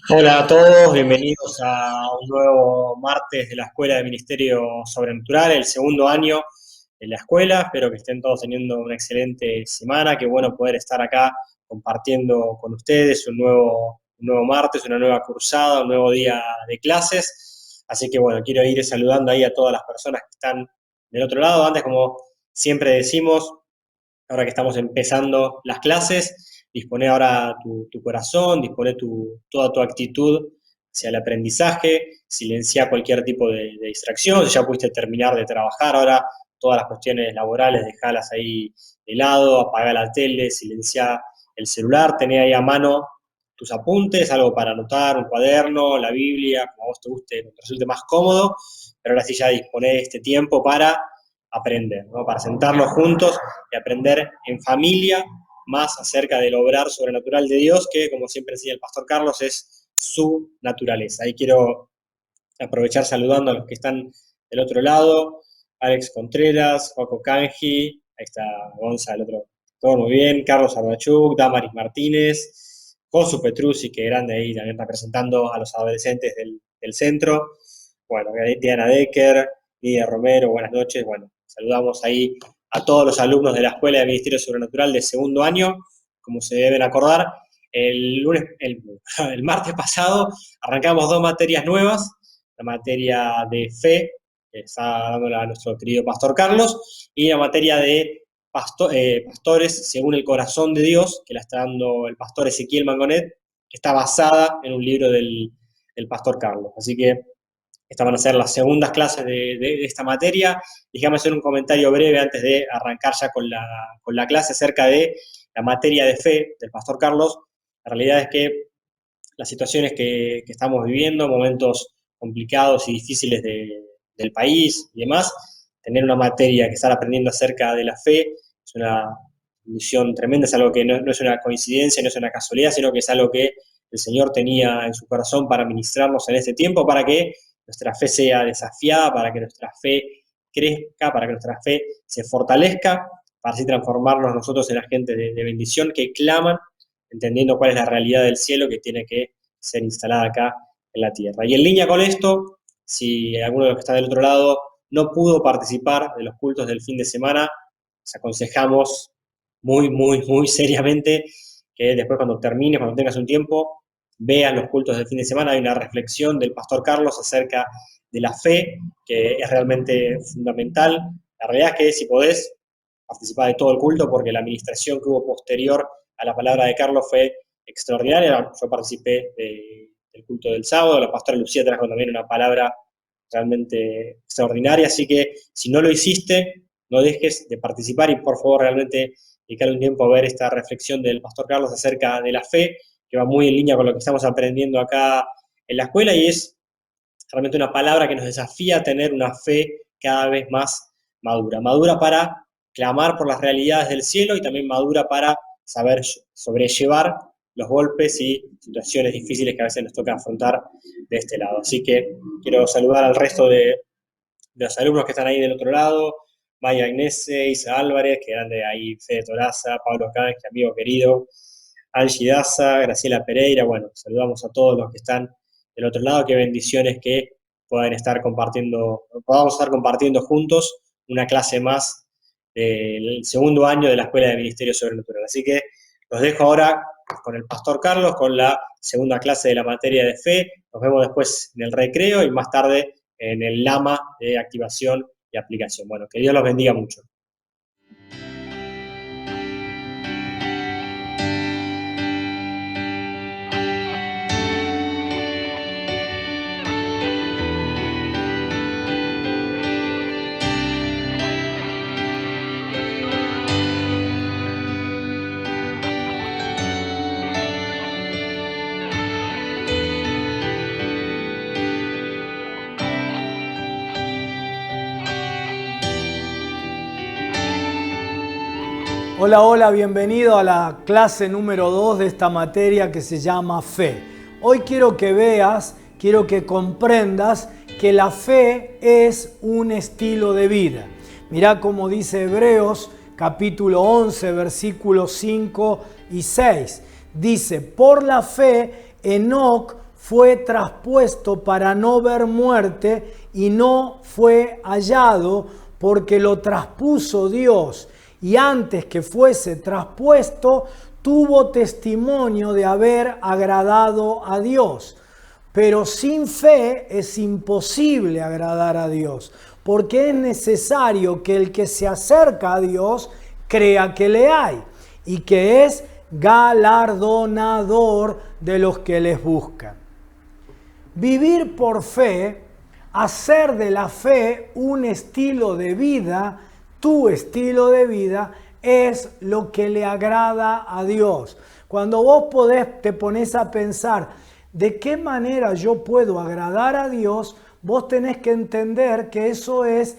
Hola a todos, bienvenidos a un nuevo martes de la Escuela de Ministerio Sobrenatural, el segundo año de la escuela. Espero que estén todos teniendo una excelente semana. Qué bueno poder estar acá compartiendo con ustedes un nuevo martes, una nueva cursada, un nuevo día de clases. Así que bueno, quiero ir saludando ahí a todas las personas que están del otro lado. Antes, como siempre decimos, ahora que estamos empezando las clases, dispone ahora tu corazón, dispone toda tu actitud hacia el aprendizaje, silencia cualquier tipo de distracción. Si ya pudiste terminar de trabajar, ahora todas las cuestiones laborales, dejalas ahí de lado, apaga la tele, silencia el celular, tené ahí a mano tus apuntes, algo para anotar, un cuaderno, la Biblia, como a vos te guste, te resulte más cómodo, pero ahora sí ya disponé este tiempo para aprender, ¿no? Para sentarnos juntos y aprender en familia más acerca del obrar sobrenatural de Dios, que como siempre decía el pastor Carlos, es su naturaleza. Ahí quiero aprovechar saludando a los que están del otro lado, Alex Contreras, Joaco Canji, ahí está Gonza del otro, todo muy bien, Carlos Ardachuk, Damaris Martínez, Josu Petruzzi, que grande ahí también representando a los adolescentes del centro, bueno, Diana Decker, Lidia Romero, buenas noches, bueno, saludamos ahí a todos los alumnos de la Escuela de Ministerio Sobrenatural de segundo año, como se deben acordar, el martes pasado arrancamos dos materias nuevas, la materia de fe, que está dándola a nuestro querido pastor Carlos, y la materia de pastores según el corazón de Dios, que la está dando el pastor Ezequiel Mangonet, que está basada en un libro del pastor Carlos. Así que estas van a ser las segundas clases de esta materia. Déjame hacer un comentario breve antes de arrancar ya con la clase acerca de la materia de fe del pastor Carlos. La realidad es que las situaciones que estamos viviendo, momentos complicados y difíciles del país y demás, tener una materia que estar aprendiendo acerca de la fe es una misión tremenda, es algo que no es una coincidencia, no es una casualidad, sino que es algo que el Señor tenía en su corazón para ministrarnos en este tiempo, para que nuestra fe sea desafiada, para que nuestra fe crezca, para que nuestra fe se fortalezca, para así transformarnos nosotros en agentes de bendición que claman entendiendo cuál es la realidad del cielo que tiene que ser instalada acá en la tierra. Y en línea con esto, si alguno de los que está del otro lado no pudo participar de los cultos del fin de semana, les aconsejamos muy seriamente que después cuando termines, cuando tengas un tiempo, vean los cultos del fin de semana. Hay una reflexión del pastor Carlos acerca de la fe, que es realmente fundamental. La realidad es que si podés, participar de todo el culto, porque la administración que hubo posterior a la palabra de Carlos fue extraordinaria. Yo participé del culto del sábado, la pastora Lucía trajo también una palabra realmente extraordinaria, así que si no lo hiciste, no dejes de participar y por favor realmente dedicar un tiempo a ver esta reflexión del pastor Carlos acerca de la fe, que va muy en línea con lo que estamos aprendiendo acá en la escuela y es realmente una palabra que nos desafía a tener una fe cada vez más madura. Madura para clamar por las realidades del cielo y también madura para saber sobrellevar los golpes y situaciones difíciles que a veces nos toca afrontar de este lado. Así que quiero saludar al resto de los alumnos que están ahí del otro lado, Maya Agnese, Isa Álvarez, que eran de ahí, Fede Toraza, Pablo Canje, amigo querido, Angie Daza, Graciela Pereira, bueno, saludamos a todos los que están del otro lado, qué bendiciones que podamos estar compartiendo juntos una clase más del segundo año de la Escuela de Ministerio Sobrenatural. Así que los dejo ahora con el Pastor Carlos, con la segunda clase de la materia de fe. Nos vemos después en el recreo y más tarde en el Lama de activación y aplicación. Bueno, que Dios los bendiga mucho. Hola, hola, bienvenido a la clase número 2 de esta materia que se llama fe. Hoy quiero que veas, quiero que comprendas que la fe es un estilo de vida. Mirá cómo dice Hebreos capítulo 11, versículos 5 y 6. Dice, por la fe Enoc fue traspuesto para no ver muerte y no fue hallado porque lo traspuso Dios. Y antes que fuese traspuesto, tuvo testimonio de haber agradado a Dios. Pero sin fe es imposible agradar a Dios, porque es necesario que el que se acerca a Dios crea que le hay y que es galardonador de los que les buscan. Vivir por fe, hacer de la fe un estilo de vida, tu estilo de vida, es lo que le agrada a Dios. Cuando vos te pones a pensar, ¿de qué manera yo puedo agradar a Dios? Vos tenés que entender que eso es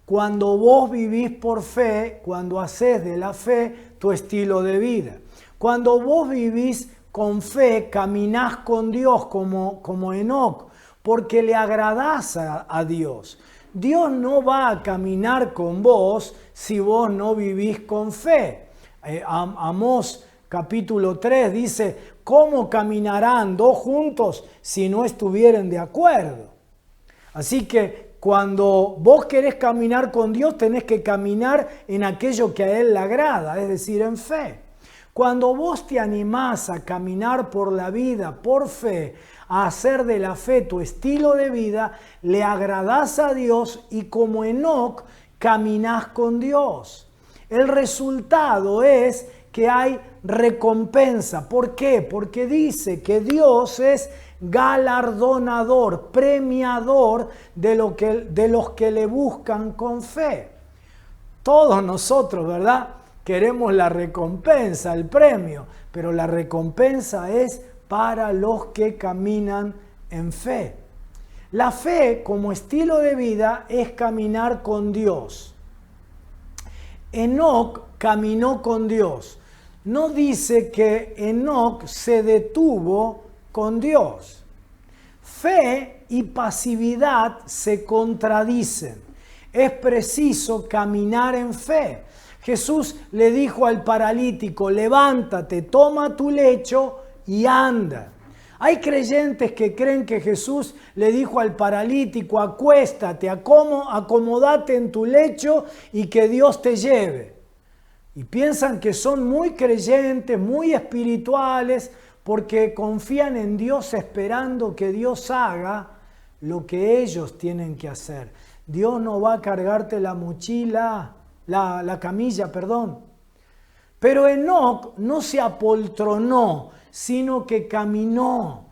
cuando vos vivís por fe, cuando haces de la fe tu estilo de vida. Cuando vos vivís con fe, caminás con Dios como Enoc, porque le agradás a Dios. Dios no va a caminar con vos si vos no vivís con fe. Amós capítulo 3 dice, ¿cómo caminarán dos juntos si no estuvieren de acuerdo? Así que cuando vos querés caminar con Dios, tenés que caminar en aquello que a Él le agrada, es decir, en fe. Cuando vos te animás a caminar por la vida, por fe, a hacer de la fe tu estilo de vida, le agradás a Dios y como Enoc, caminás con Dios. El resultado es que hay recompensa. ¿Por qué? Porque dice que Dios es galardonador, premiador de los que le buscan con fe. Todos nosotros, ¿verdad? Queremos la recompensa, el premio, pero la recompensa es para los que caminan en fe. La fe como estilo de vida es caminar con Dios. Enoc caminó con Dios. No dice que Enoc se detuvo con Dios. Fe y pasividad se contradicen. Es preciso caminar en fe. Jesús le dijo al paralítico, levántate, toma tu lecho y anda. Hay creyentes que creen que Jesús le dijo al paralítico, acuéstate, acomódate en tu lecho y que Dios te lleve. Y piensan que son muy creyentes, muy espirituales, porque confían en Dios esperando que Dios haga lo que ellos tienen que hacer. Dios no va a cargarte la mochila, la camilla, perdón. Pero Enoc no se apoltronó, sino que caminó.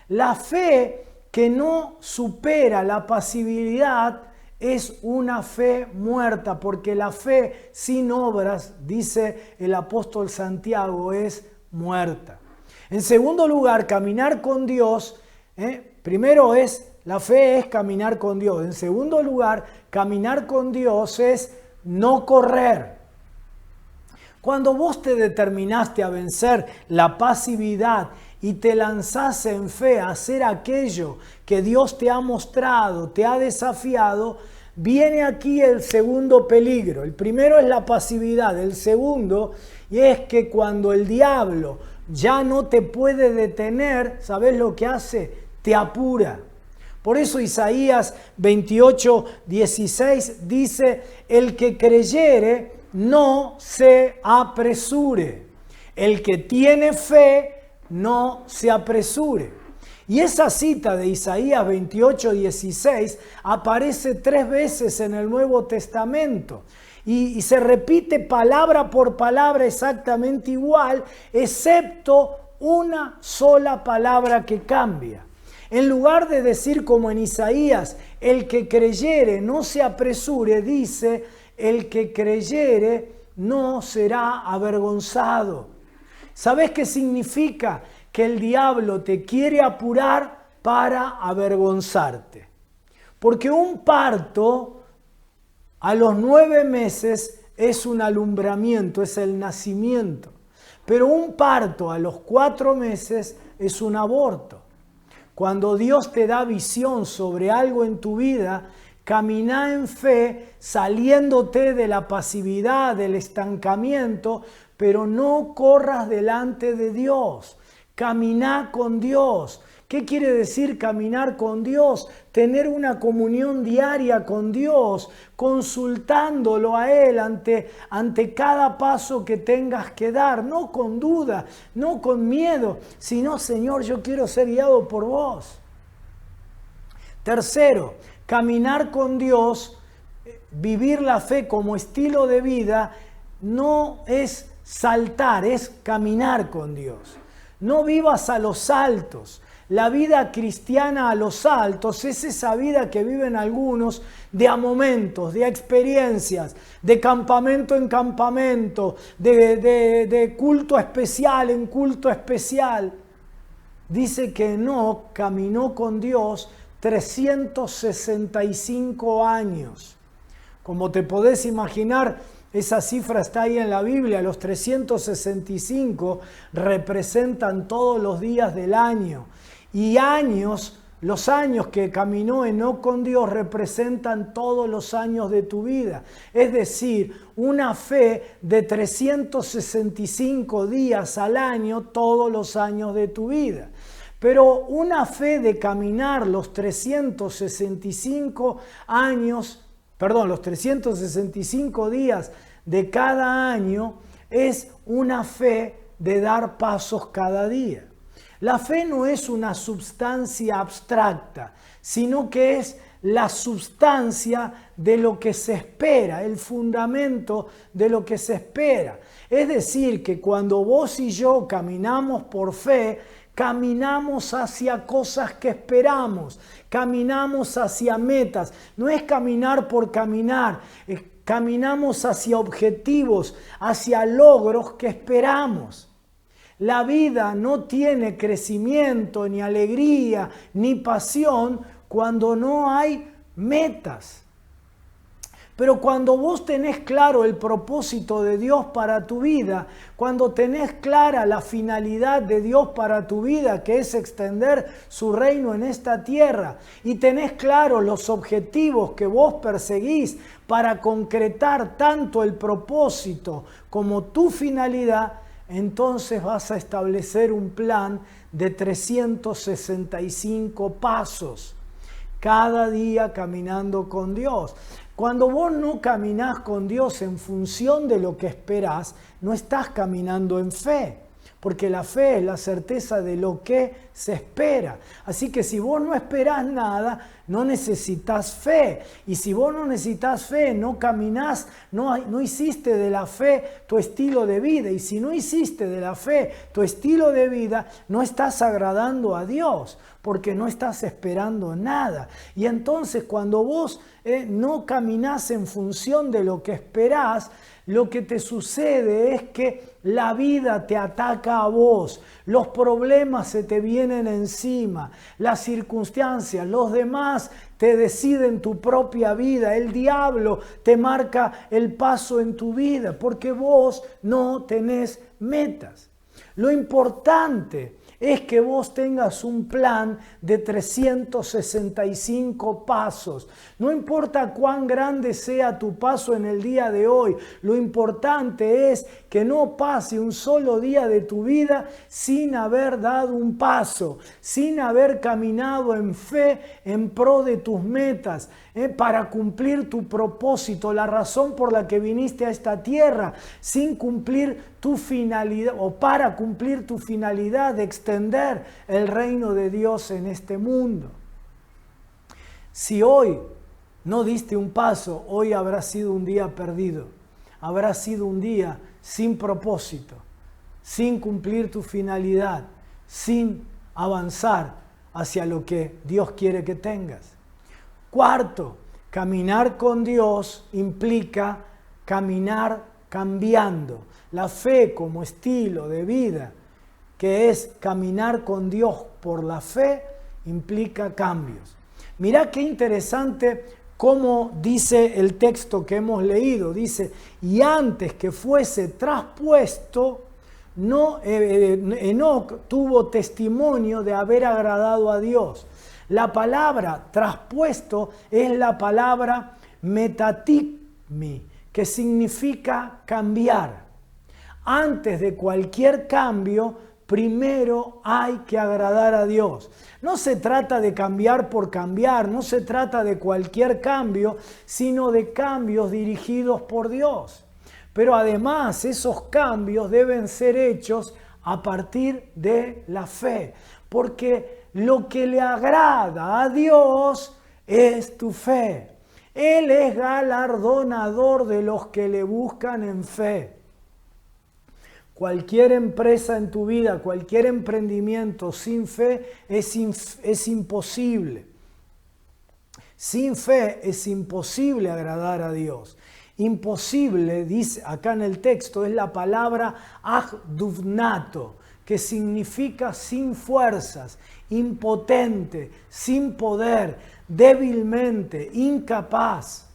La fe que no supera la pasividad es una fe muerta, porque la fe sin obras, dice el apóstol Santiago, es muerta. En segundo lugar, caminar con Dios, primero la fe es caminar con Dios. En segundo lugar, caminar con Dios es no correr. Cuando vos te determinaste a vencer la pasividad y te lanzás en fe a hacer aquello que Dios te ha mostrado, te ha desafiado, viene aquí el segundo peligro. El primero es la pasividad, el segundo es que cuando el diablo ya no te puede detener, ¿sabés lo que hace? Te apura. Por eso Isaías 28:16 dice, el que creyere no se apresure. El que tiene fe no se apresure. Y esa cita de Isaías 28:16 aparece 3 veces en el Nuevo Testamento. Y se repite palabra por palabra exactamente igual, excepto una sola palabra que cambia. En lugar de decir como en Isaías, el que creyere no se apresure, dice, el que creyere no será avergonzado. ¿Sabes qué significa? Que el diablo te quiere apurar para avergonzarte. Porque un parto a los 9 meses es un alumbramiento, es el nacimiento. Pero un parto a los 4 meses es un aborto. Cuando Dios te da visión sobre algo en tu vida, camina en fe, saliéndote de la pasividad, del estancamiento, pero no corras delante de Dios. Caminá con Dios. ¿Qué quiere decir caminar con Dios? Tener una comunión diaria con Dios, consultándolo a Él ante cada paso que tengas que dar, no con duda, no con miedo, sino, Señor, yo quiero ser guiado por vos. Tercero, caminar con Dios, vivir la fe como estilo de vida, no es saltar, es caminar con Dios. No vivas a los altos. La vida cristiana a los altos es esa vida que viven algunos de a momentos, de experiencias, de campamento en campamento, de culto especial en culto especial. Dice que Enoc caminó con Dios 365 años. Como te podés imaginar, esa cifra está ahí en la Biblia. Los 365 representan todos los días del año. Y los años que caminó Enoc con Dios representan todos los años de tu vida. Es decir, una fe de 365 días al año, todos los años de tu vida. Pero una fe de caminar los 365 días de cada año es una fe de dar pasos cada día. La fe no es una sustancia abstracta, sino que es la sustancia de lo que se espera, el fundamento de lo que se espera. Es decir, que cuando vos y yo caminamos por fe, caminamos hacia cosas que esperamos, caminamos hacia metas. No es caminar por caminar, caminamos hacia objetivos, hacia logros que esperamos. La vida no tiene crecimiento, ni alegría, ni pasión cuando no hay metas. Pero cuando vos tenés claro el propósito de Dios para tu vida, cuando tenés clara la finalidad de Dios para tu vida, que es extender su reino en esta tierra, y tenés claro los objetivos que vos perseguís para concretar tanto el propósito como tu finalidad, entonces vas a establecer un plan de 365 pasos, cada día caminando con Dios. Cuando vos no caminás con Dios en función de lo que esperás, no estás caminando en fe, porque la fe es la certeza de lo que se espera. Así que si vos no esperás nada, no necesitas fe. Y si vos no necesitas fe, no caminás, no hiciste de la fe tu estilo de vida. Y si no hiciste de la fe tu estilo de vida, no estás agradando a Dios, porque no estás esperando nada. Y entonces cuando vos no caminás en función de lo que esperás, lo que te sucede es que la vida te ataca a vos, los problemas se te vienen encima, las circunstancias, los demás te deciden tu propia vida, el diablo te marca el paso en tu vida, porque vos no tenés metas. Lo importante es que vos tengas un plan de 365 pasos. No importa cuán grande sea tu paso en el día de hoy, lo importante es que no pase un solo día de tu vida sin haber dado un paso, sin haber caminado en fe en pro de tus metas, para cumplir tu propósito, la razón por la que viniste a esta tierra, sin cumplir tu finalidad o para cumplir tu finalidad de extender el reino de Dios en este mundo. Si hoy no diste un paso, hoy habrá sido un día perdido, habrá sido un día sin propósito, sin cumplir tu finalidad, sin avanzar hacia lo que Dios quiere que tengas. Cuarto, caminar con Dios implica caminar cambiando. La fe como estilo de vida, que es caminar con Dios por la fe, implica cambios. Mirá qué interesante cómo dice el texto que hemos leído. Dice, y antes que fuese traspuesto, Enoc tuvo testimonio de haber agradado a Dios. La palabra traspuesto es la palabra metatikmi, que significa cambiar. Antes de cualquier cambio, primero hay que agradar a Dios. No se trata de cambiar por cambiar, no se trata de cualquier cambio, sino de cambios dirigidos por Dios. Pero además esos cambios deben ser hechos a partir de la fe, porque lo que le agrada a Dios es tu fe. Él es galardonador de los que le buscan en fe. Cualquier empresa en tu vida, cualquier emprendimiento sin fe es imposible. Sin fe es imposible agradar a Dios. Imposible, dice acá en el texto, es la palabra agduvnato, que significa sin fuerzas, impotente, sin poder, débilmente, incapaz.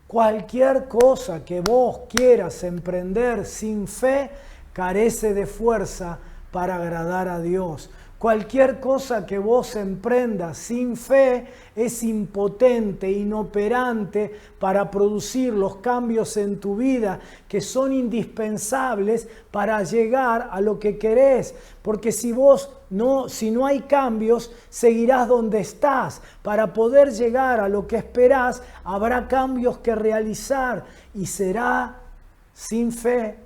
Cualquier cosa que vos quieras emprender sin fe carece de fuerza para agradar a Dios. Cualquier cosa que vos emprendas sin fe es impotente, inoperante para producir los cambios en tu vida que son indispensables para llegar a lo que querés. Porque si no hay cambios, seguirás donde estás. Para poder llegar a lo que esperás, habrá cambios que realizar y será sin fe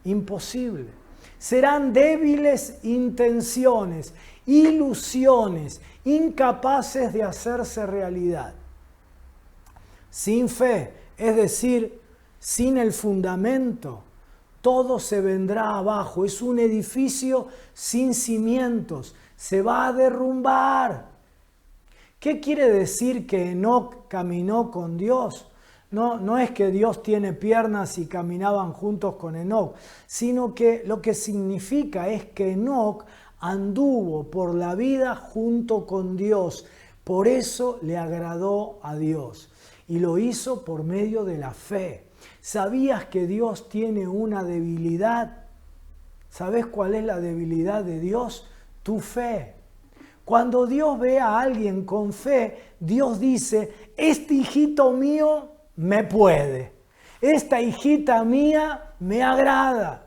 imposible. Serán débiles intenciones, ilusiones, incapaces de hacerse realidad. Sin fe, es decir, sin el fundamento, todo se vendrá abajo. Es un edificio sin cimientos, se va a derrumbar. ¿Qué quiere decir que Enoc caminó con Dios? No es que Dios tiene piernas y caminaban juntos con Enoc, sino que lo que significa es que Enoc anduvo por la vida junto con Dios. Por eso le agradó a Dios y lo hizo por medio de la fe. ¿Sabías que Dios tiene una debilidad? ¿Sabes cuál es la debilidad de Dios? Tu fe. Cuando Dios ve a alguien con fe, Dios dice, este hijito mío me puede, esta hijita mía me agrada.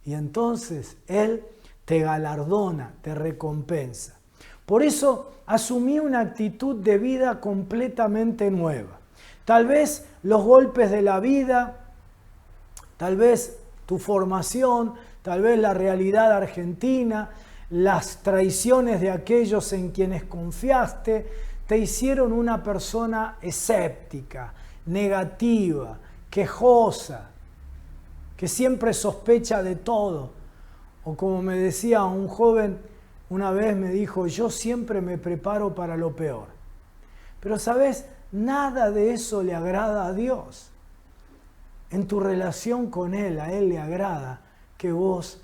Y entonces Él te galardona, te recompensa. Por eso asumí una actitud de vida completamente nueva. Tal vez los golpes de la vida, tal vez tu formación, tal vez la realidad argentina, las traiciones de aquellos en quienes confiaste, te hicieron una persona escéptica, negativa, quejosa, que siempre sospecha de todo. O como me decía un joven una vez, me dijo, yo siempre me preparo para lo peor. Pero ¿sabes? Nada de eso le agrada a Dios. En tu relación con Él, a Él le agrada que vos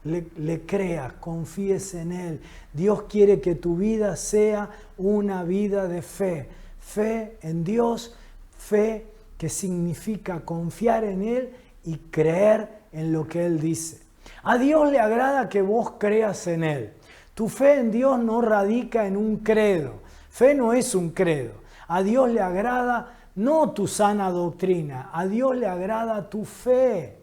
le creas, confíes en Él. Dios quiere que tu vida sea una vida de fe. Fe en Dios, fe que significa confiar en Él y creer en lo que Él dice. A Dios le agrada que vos creas en Él. Tu fe en Dios no radica en un credo. Fe no es un credo. A Dios le agrada no tu sana doctrina. A Dios le agrada tu fe,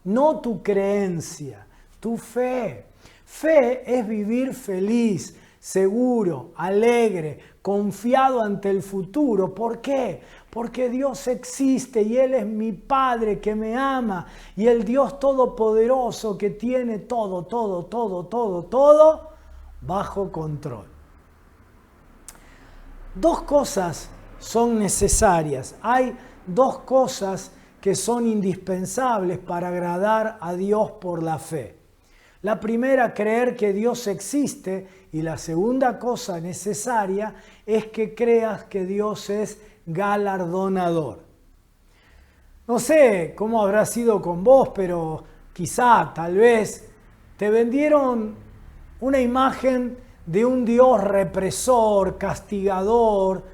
no tu creencia. Tu fe. Fe es vivir feliz, seguro, alegre, confiado ante el futuro. ¿Por qué? Porque Dios existe y Él es mi Padre que me ama y el Dios Todopoderoso que tiene todo bajo control. Dos cosas son necesarias. Hay dos cosas que son indispensables para agradar a Dios por la fe. La primera, creer que Dios existe, y la segunda cosa necesaria es que creas que Dios es galardonador. No sé cómo habrá sido con vos, pero quizá, tal vez, te vendieron una imagen de un Dios represor, castigador,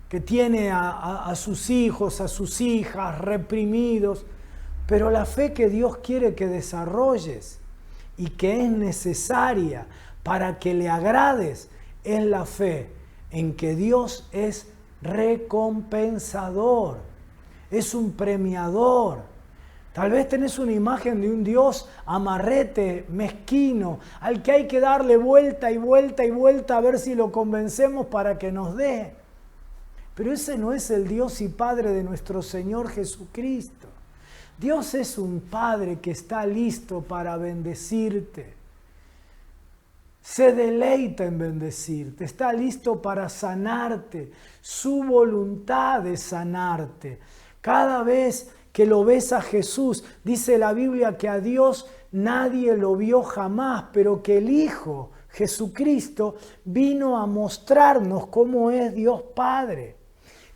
que tiene a sus hijos, a sus hijas reprimidos, pero la fe que Dios quiere que desarrolles y que es necesaria para que le agrades es la fe en que Dios es recompensador, es un premiador. Tal vez tenés una imagen de un Dios amarrete, mezquino, al que hay que darle vuelta y vuelta y vuelta a ver si lo convencemos para que nos dé. Pero ese no es el Dios y Padre de nuestro Señor Jesucristo. Dios es un Padre que está listo para bendecirte. Se deleita en bendecirte, está listo para sanarte. Su voluntad es sanarte. Cada vez que lo ves a Jesús, dice la Biblia que a Dios nadie lo vio jamás, pero que el Hijo, Jesucristo, vino a mostrarnos cómo es Dios Padre.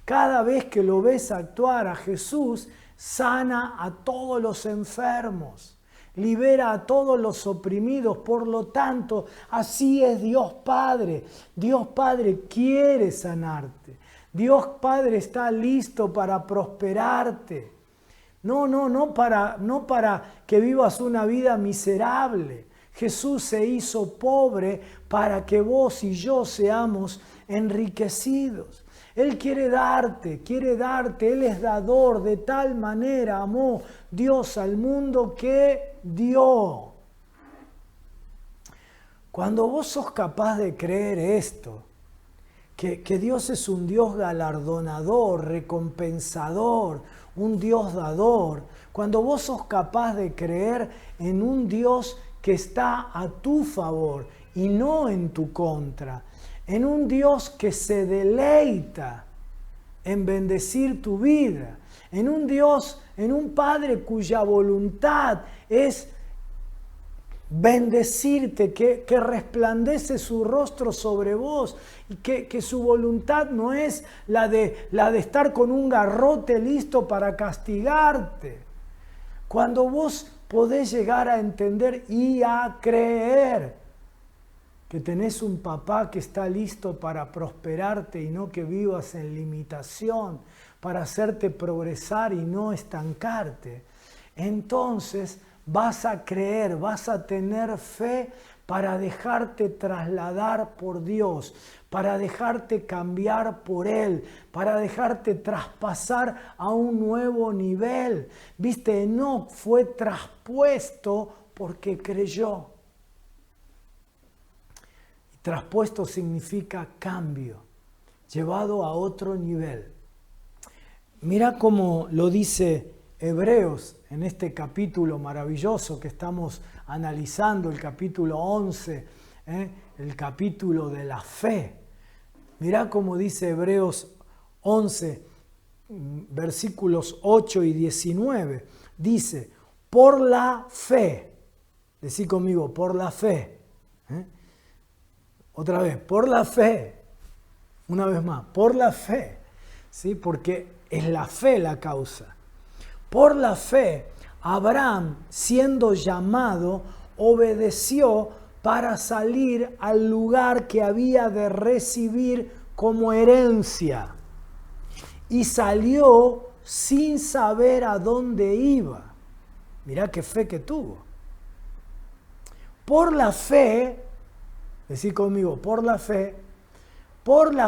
Cada vez que lo ves actuar a Jesús, sana a todos los enfermos, libera a todos los oprimidos. Por lo tanto, así es Dios Padre. Dios Padre quiere sanarte. Dios Padre está listo para prosperarte. No para que vivas una vida miserable. Jesús se hizo pobre para que vos y yo seamos enriquecidos. Él quiere darte, Él es dador. De tal manera amó Dios al mundo que dio. Cuando vos sos capaz de creer esto, que Dios es un Dios galardonador, recompensador, un Dios dador, cuando vos sos capaz de creer en un Dios que está a tu favor y no en tu contra, en un Dios que se deleita en bendecir tu vida, en un Dios, en un Padre cuya voluntad es bendecirte, que resplandece su rostro sobre vos y que su voluntad no es la de estar con un garrote listo para castigarte. Cuando vos podés llegar a entender y a creer que tenés un papá que está listo para prosperarte y no que vivas en limitación, para hacerte progresar y no estancarte, entonces vas a creer, vas a tener fe para dejarte trasladar por Dios, para dejarte cambiar por Él, para dejarte traspasar a un nuevo nivel. Viste, Enoc fue traspuesto porque creyó. Traspuesto significa cambio, llevado a otro nivel. Mira cómo lo dice Hebreos en este capítulo maravilloso que estamos analizando, el capítulo 11, el capítulo de la fe. Mira cómo dice Hebreos 11, versículos 8 y 19. Dice, por la fe, decí conmigo, por la fe. Otra vez, por la fe. Una vez más, por la fe. ¿Sí? Porque es la fe la causa. Por la fe, Abraham, siendo llamado, obedeció para salir al lugar que había de recibir como herencia. Y salió sin saber a dónde iba. Mirá qué fe que tuvo. Por la fe, decí conmigo, por la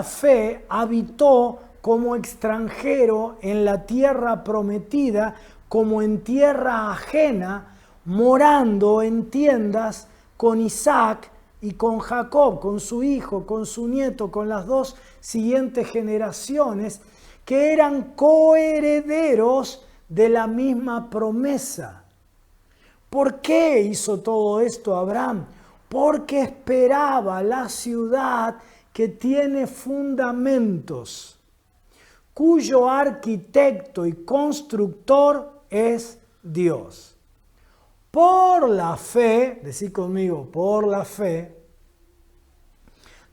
fe habitó como extranjero en la tierra prometida, como en tierra ajena, morando en tiendas con Isaac y con Jacob, con su hijo, con su nieto, con las dos siguientes generaciones, que eran coherederos de la misma promesa. ¿Por qué hizo todo esto Abraham? Porque esperaba la ciudad que tiene fundamentos, cuyo arquitecto y constructor es Dios. Por la fe, decí conmigo, por la fe,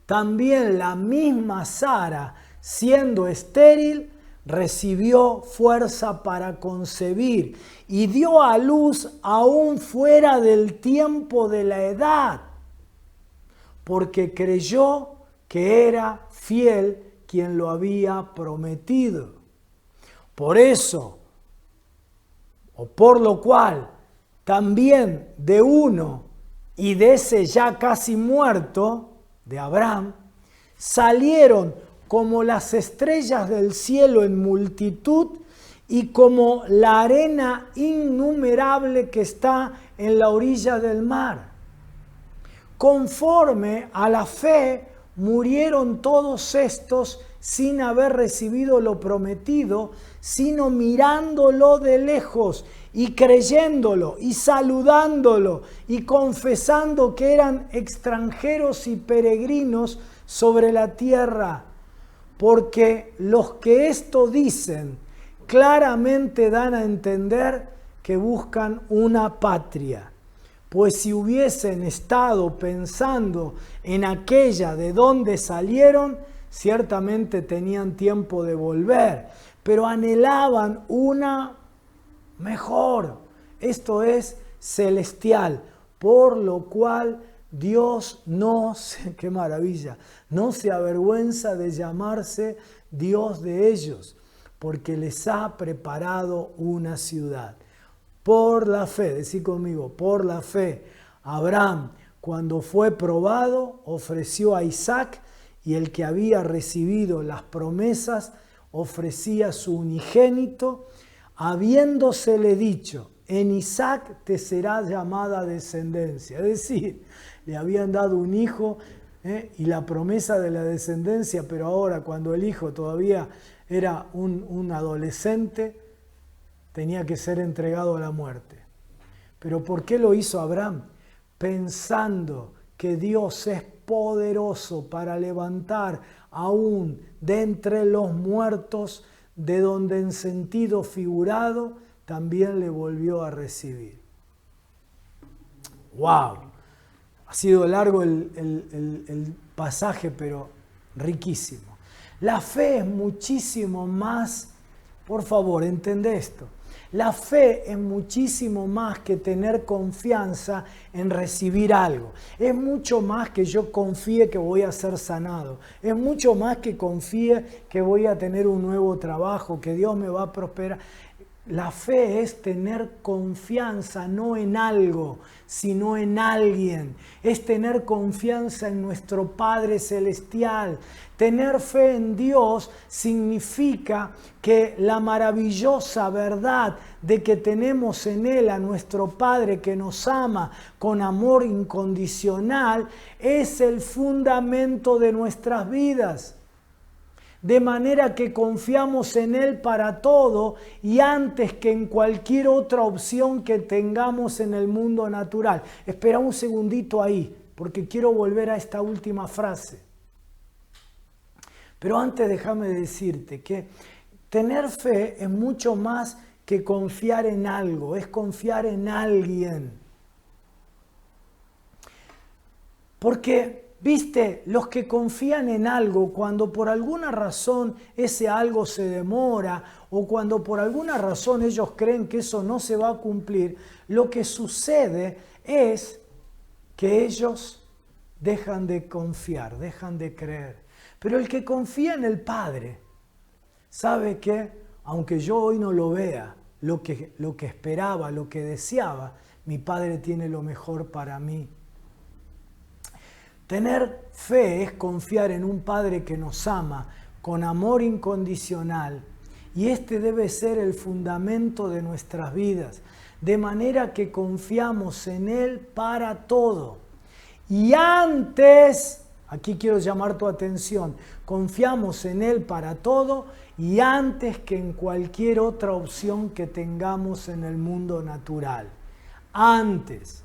también la misma Sara, siendo estéril, recibió fuerza para concebir y dio a luz aún fuera del tiempo de la edad, porque creyó que era fiel quien lo había prometido. Por eso, o por lo cual, también de uno y de ese ya casi muerto, de Abraham, salieron como las estrellas del cielo en multitud y como la arena innumerable que está en la orilla del mar. Conforme a la fe, murieron todos estos sin haber recibido lo prometido, sino mirándolo de lejos y creyéndolo y saludándolo y confesando que eran extranjeros y peregrinos sobre la tierra. Porque los que esto dicen claramente dan a entender que buscan una patria. Pues si hubiesen estado pensando en aquella de donde salieron, ciertamente tenían tiempo de volver, pero anhelaban una mejor, esto es celestial, por lo cual Dios qué maravilla, no se avergüenza de llamarse Dios de ellos, porque les ha preparado una ciudad. Por la fe, decí conmigo, por la fe, Abraham, cuando fue probado, ofreció a Isaac, y el que había recibido las promesas ofrecía su unigénito, habiéndosele dicho, en Isaac te será llamada descendencia. Es decir, le habían dado un hijo y la promesa de la descendencia, pero ahora cuando el hijo todavía era un adolescente, tenía que ser entregado a la muerte. ¿Pero por qué lo hizo Abraham? Pensando que Dios es poderoso para levantar aún de entre los muertos, de donde en sentido figurado también le volvió a recibir. ¡Wow! Ha sido largo el pasaje, pero riquísimo. La fe es muchísimo más, por favor, entendé esto. La fe es muchísimo más que tener confianza en recibir algo. Es mucho más que yo confíe que voy a ser sanado. Es mucho más que confíe que voy a tener un nuevo trabajo, que Dios me va a prosperar. La fe es tener confianza no en algo, sino en alguien. Es tener confianza en nuestro Padre Celestial. Tener fe en Dios significa que la maravillosa verdad de que tenemos en Él a nuestro Padre que nos ama con amor incondicional es el fundamento de nuestras vidas. De manera que confiamos en Él para todo y antes que en cualquier otra opción que tengamos en el mundo natural. Espera un segundito ahí, porque quiero volver a esta última frase. Pero antes déjame decirte que tener fe es mucho más que confiar en algo, es confiar en alguien. Porque viste, los que confían en algo, cuando por alguna razón ese algo se demora o cuando por alguna razón ellos creen que eso no se va a cumplir, lo que sucede es que ellos dejan de confiar, dejan de creer. Pero el que confía en el Padre, sabe que, aunque yo hoy no lo vea, lo que esperaba, lo que deseaba, mi Padre tiene lo mejor para mí. Tener fe es confiar en un Padre que nos ama con amor incondicional y este debe ser el fundamento de nuestras vidas, de manera que confiamos en Él para todo. Y antes, aquí quiero llamar tu atención, confiamos en Él para todo y antes que en cualquier otra opción que tengamos en el mundo natural. Antes.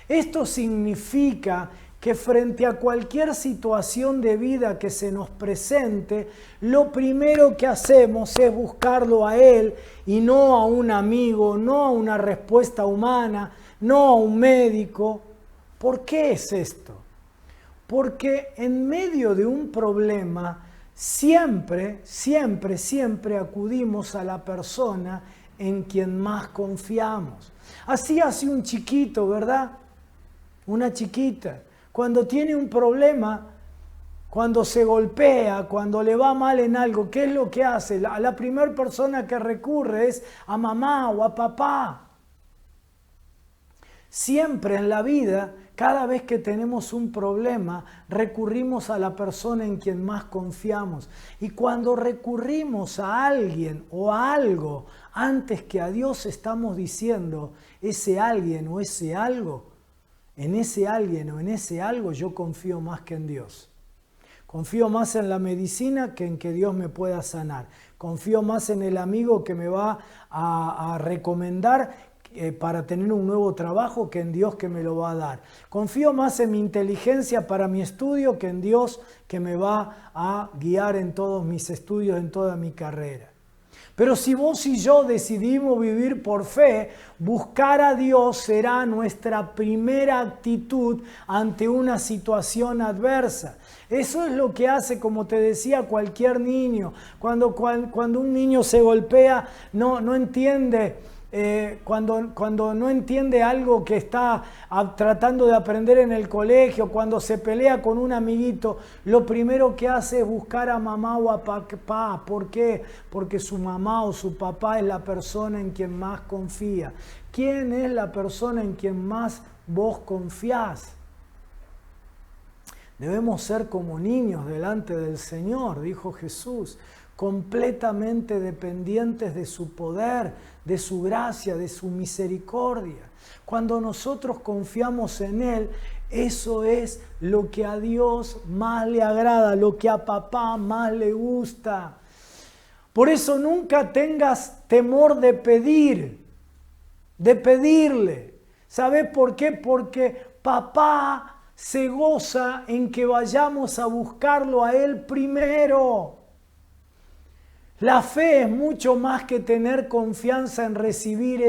Esto significa que frente a cualquier situación de vida que se nos presente, lo primero que hacemos es buscarlo a Él y no a un amigo, no a una respuesta humana, no a un médico. ¿Por qué es esto? Porque en medio de un problema siempre acudimos a la persona en quien más confiamos. Así hace un chiquito, ¿verdad? Una chiquita. Cuando tiene un problema, cuando se golpea, cuando le va mal en algo, ¿qué es lo que hace? La primera persona que recurre es a mamá o a papá. Siempre en la vida, cada vez que tenemos un problema, recurrimos a la persona en quien más confiamos. Y cuando recurrimos a alguien o a algo antes que a Dios estamos diciendo ese alguien o ese algo. En ese alguien o en ese algo yo confío más que en Dios. Confío más en la medicina que en que Dios me pueda sanar. Confío más en el amigo que me va a recomendar para tener un nuevo trabajo que en Dios que me lo va a dar. Confío más en mi inteligencia para mi estudio que en Dios que me va a guiar en todos mis estudios, en toda mi carrera. Pero si vos y yo decidimos vivir por fe, buscar a Dios será nuestra primera actitud ante una situación adversa. Eso es lo que hace, como te decía, cualquier niño. Cuando un niño se golpea, no entiende. Cuando no entiende algo que está tratando de aprender en el colegio, cuando se pelea con un amiguito, lo primero que hace es buscar a mamá o a papá. ¿Por qué? Porque su mamá o su papá es la persona en quien más confía. ¿Quién es la persona en quien más vos confiás? Debemos ser como niños delante del Señor, dijo Jesús, completamente dependientes de su poder, de su gracia, de su misericordia. Cuando nosotros confiamos en Él, eso es lo que a Dios más le agrada, lo que a papá más le gusta. Por eso nunca tengas temor de pedirle. ¿Sabes por qué? Porque papá se goza en que vayamos a buscarlo a Él primero. La fe es mucho más que tener confianza en recibir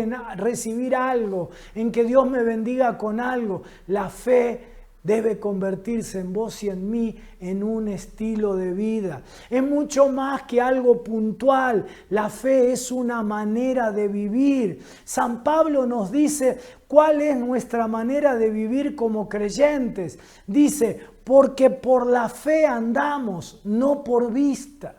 algo, en que Dios me bendiga con algo. La fe debe convertirse en vos y en mí en un estilo de vida. Es mucho más que algo puntual. La fe es una manera de vivir. San Pablo nos dice cuál es nuestra manera de vivir como creyentes. Dice, porque por la fe andamos, no por vista.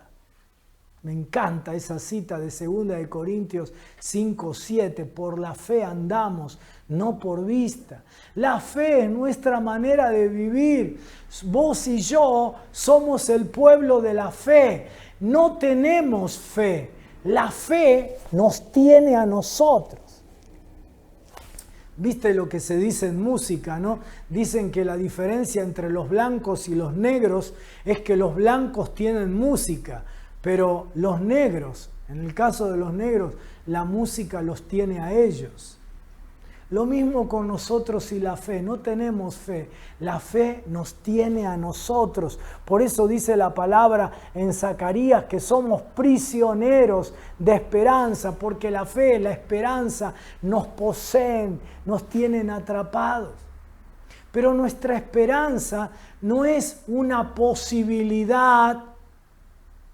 Me encanta esa cita de 2 Corintios 5:7. Por la fe andamos, no por vista. La fe es nuestra manera de vivir. Vos y yo somos el pueblo de la fe. No tenemos fe. La fe nos tiene a nosotros. ¿Viste lo que se dice en música, no? Dicen que la diferencia entre los blancos y los negros es que los blancos tienen música. Pero los negros, en el caso de los negros, la música los tiene a ellos. Lo mismo con nosotros y la fe. No tenemos fe. La fe nos tiene a nosotros. Por eso dice la palabra en Zacarías que somos prisioneros de esperanza, porque la fe, la esperanza nos poseen, nos tienen atrapados. Pero nuestra esperanza no es una posibilidad,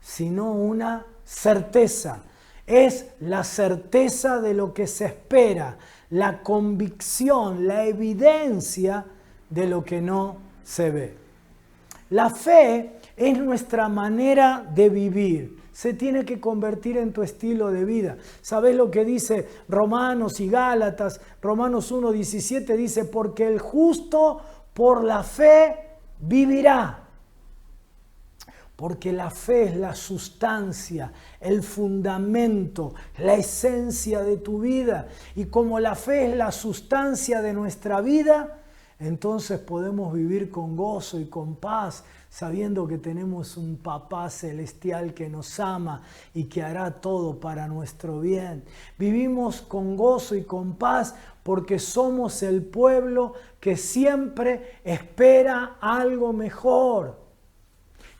sino una certeza. Es la certeza de lo que se espera, la convicción, la evidencia de lo que no se ve. La fe es nuestra manera de vivir. Se tiene que convertir en tu estilo de vida. ¿Sabés lo que dice Romanos y Gálatas? Romanos 1:17 dice, porque el justo por la fe vivirá. Porque la fe es la sustancia, el fundamento, la esencia de tu vida. Y como la fe es la sustancia de nuestra vida, entonces podemos vivir con gozo y con paz, sabiendo que tenemos un Papá celestial que nos ama y que hará todo para nuestro bien. Vivimos con gozo y con paz porque somos el pueblo que siempre espera algo mejor.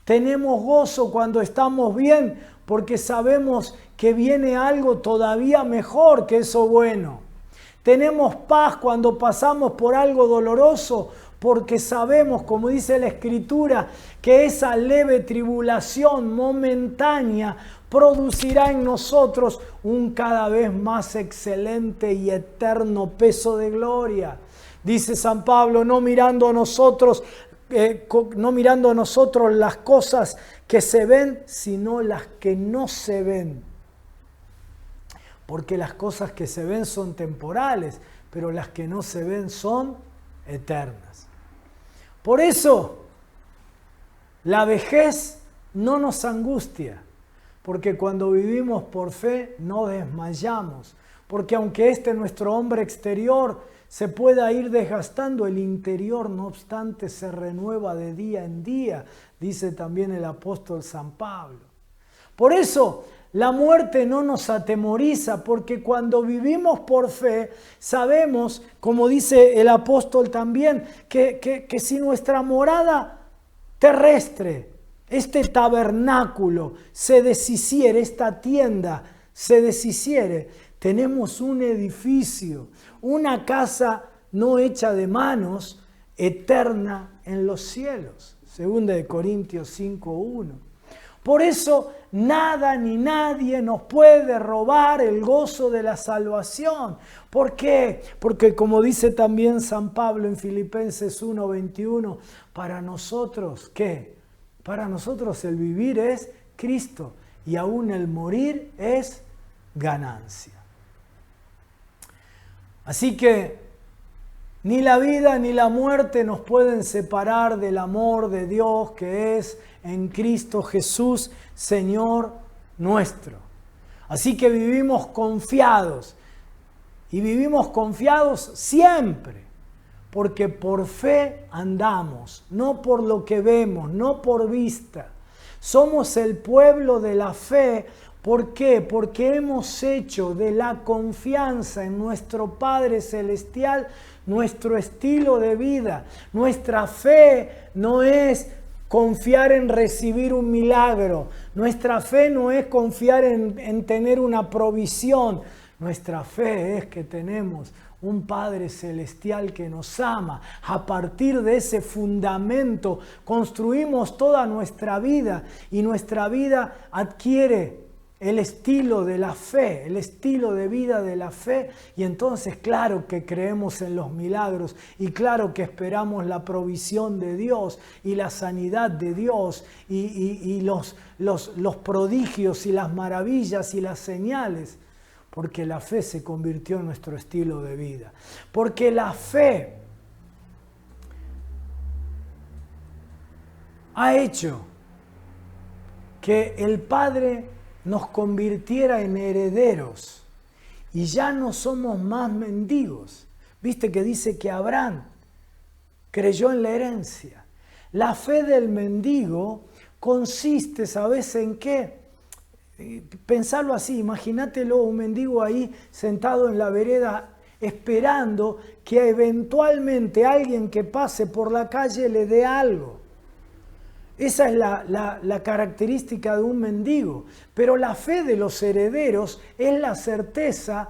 Tenemos gozo cuando estamos bien porque sabemos que viene algo todavía mejor que eso bueno. Tenemos paz cuando pasamos por algo doloroso porque sabemos, como dice la Escritura, que esa leve tribulación momentánea producirá en nosotros un cada vez más excelente y eterno peso de gloria. Dice San Pablo, no mirando a nosotros las cosas que se ven, sino las que no se ven. Porque las cosas que se ven son temporales, pero las que no se ven son eternas. Por eso, la vejez no nos angustia, Porque cuando vivimos por fe no desmayamos. Porque aunque nuestro hombre exterior se pueda ir desgastando, el interior no obstante se renueva de día en día, dice también el apóstol San Pablo. Por eso la muerte no nos atemoriza, porque cuando vivimos por fe sabemos, como dice el apóstol también, que si nuestra morada terrestre, este tabernáculo se deshiciere, esta tienda se deshiciere, tenemos un edificio, una casa no hecha de manos, eterna en los cielos. 2 Corintios 5:1. Por eso nada ni nadie nos puede robar el gozo de la salvación. ¿Por qué? Porque como dice también San Pablo en Filipenses 1:21, para nosotros, ¿qué? Para nosotros el vivir es Cristo y aún el morir es ganancia. Así que ni la vida ni la muerte nos pueden separar del amor de Dios que es en Cristo Jesús, Señor nuestro. Así que vivimos confiados y vivimos confiados siempre. Porque por fe andamos, no por lo que vemos, no por vista. Somos el pueblo de la fe. ¿Por qué? Porque hemos hecho de la confianza en nuestro Padre Celestial nuestro estilo de vida. Nuestra fe no es confiar en recibir un milagro. Nuestra fe no es confiar en tener una provisión. Nuestra fe es que tenemos un Padre Celestial que nos ama. A partir de ese fundamento construimos toda nuestra vida y nuestra vida adquiere el estilo de la fe, el estilo de vida de la fe, y entonces claro que creemos en los milagros y claro que esperamos la provisión de Dios y la sanidad de Dios y los prodigios y las maravillas y las señales. Porque la fe se convirtió en nuestro estilo de vida. Porque la fe ha hecho que el Padre nos convirtiera en herederos. Y ya no somos más mendigos. Viste que dice que Abraham creyó en la herencia. La fe del mendigo consiste, ¿sabes en qué? Pensarlo así, imagínatelo, un mendigo ahí sentado en la vereda esperando que eventualmente alguien que pase por la calle le dé algo. Esa es la característica de un mendigo. Pero la fe de los herederos es la certeza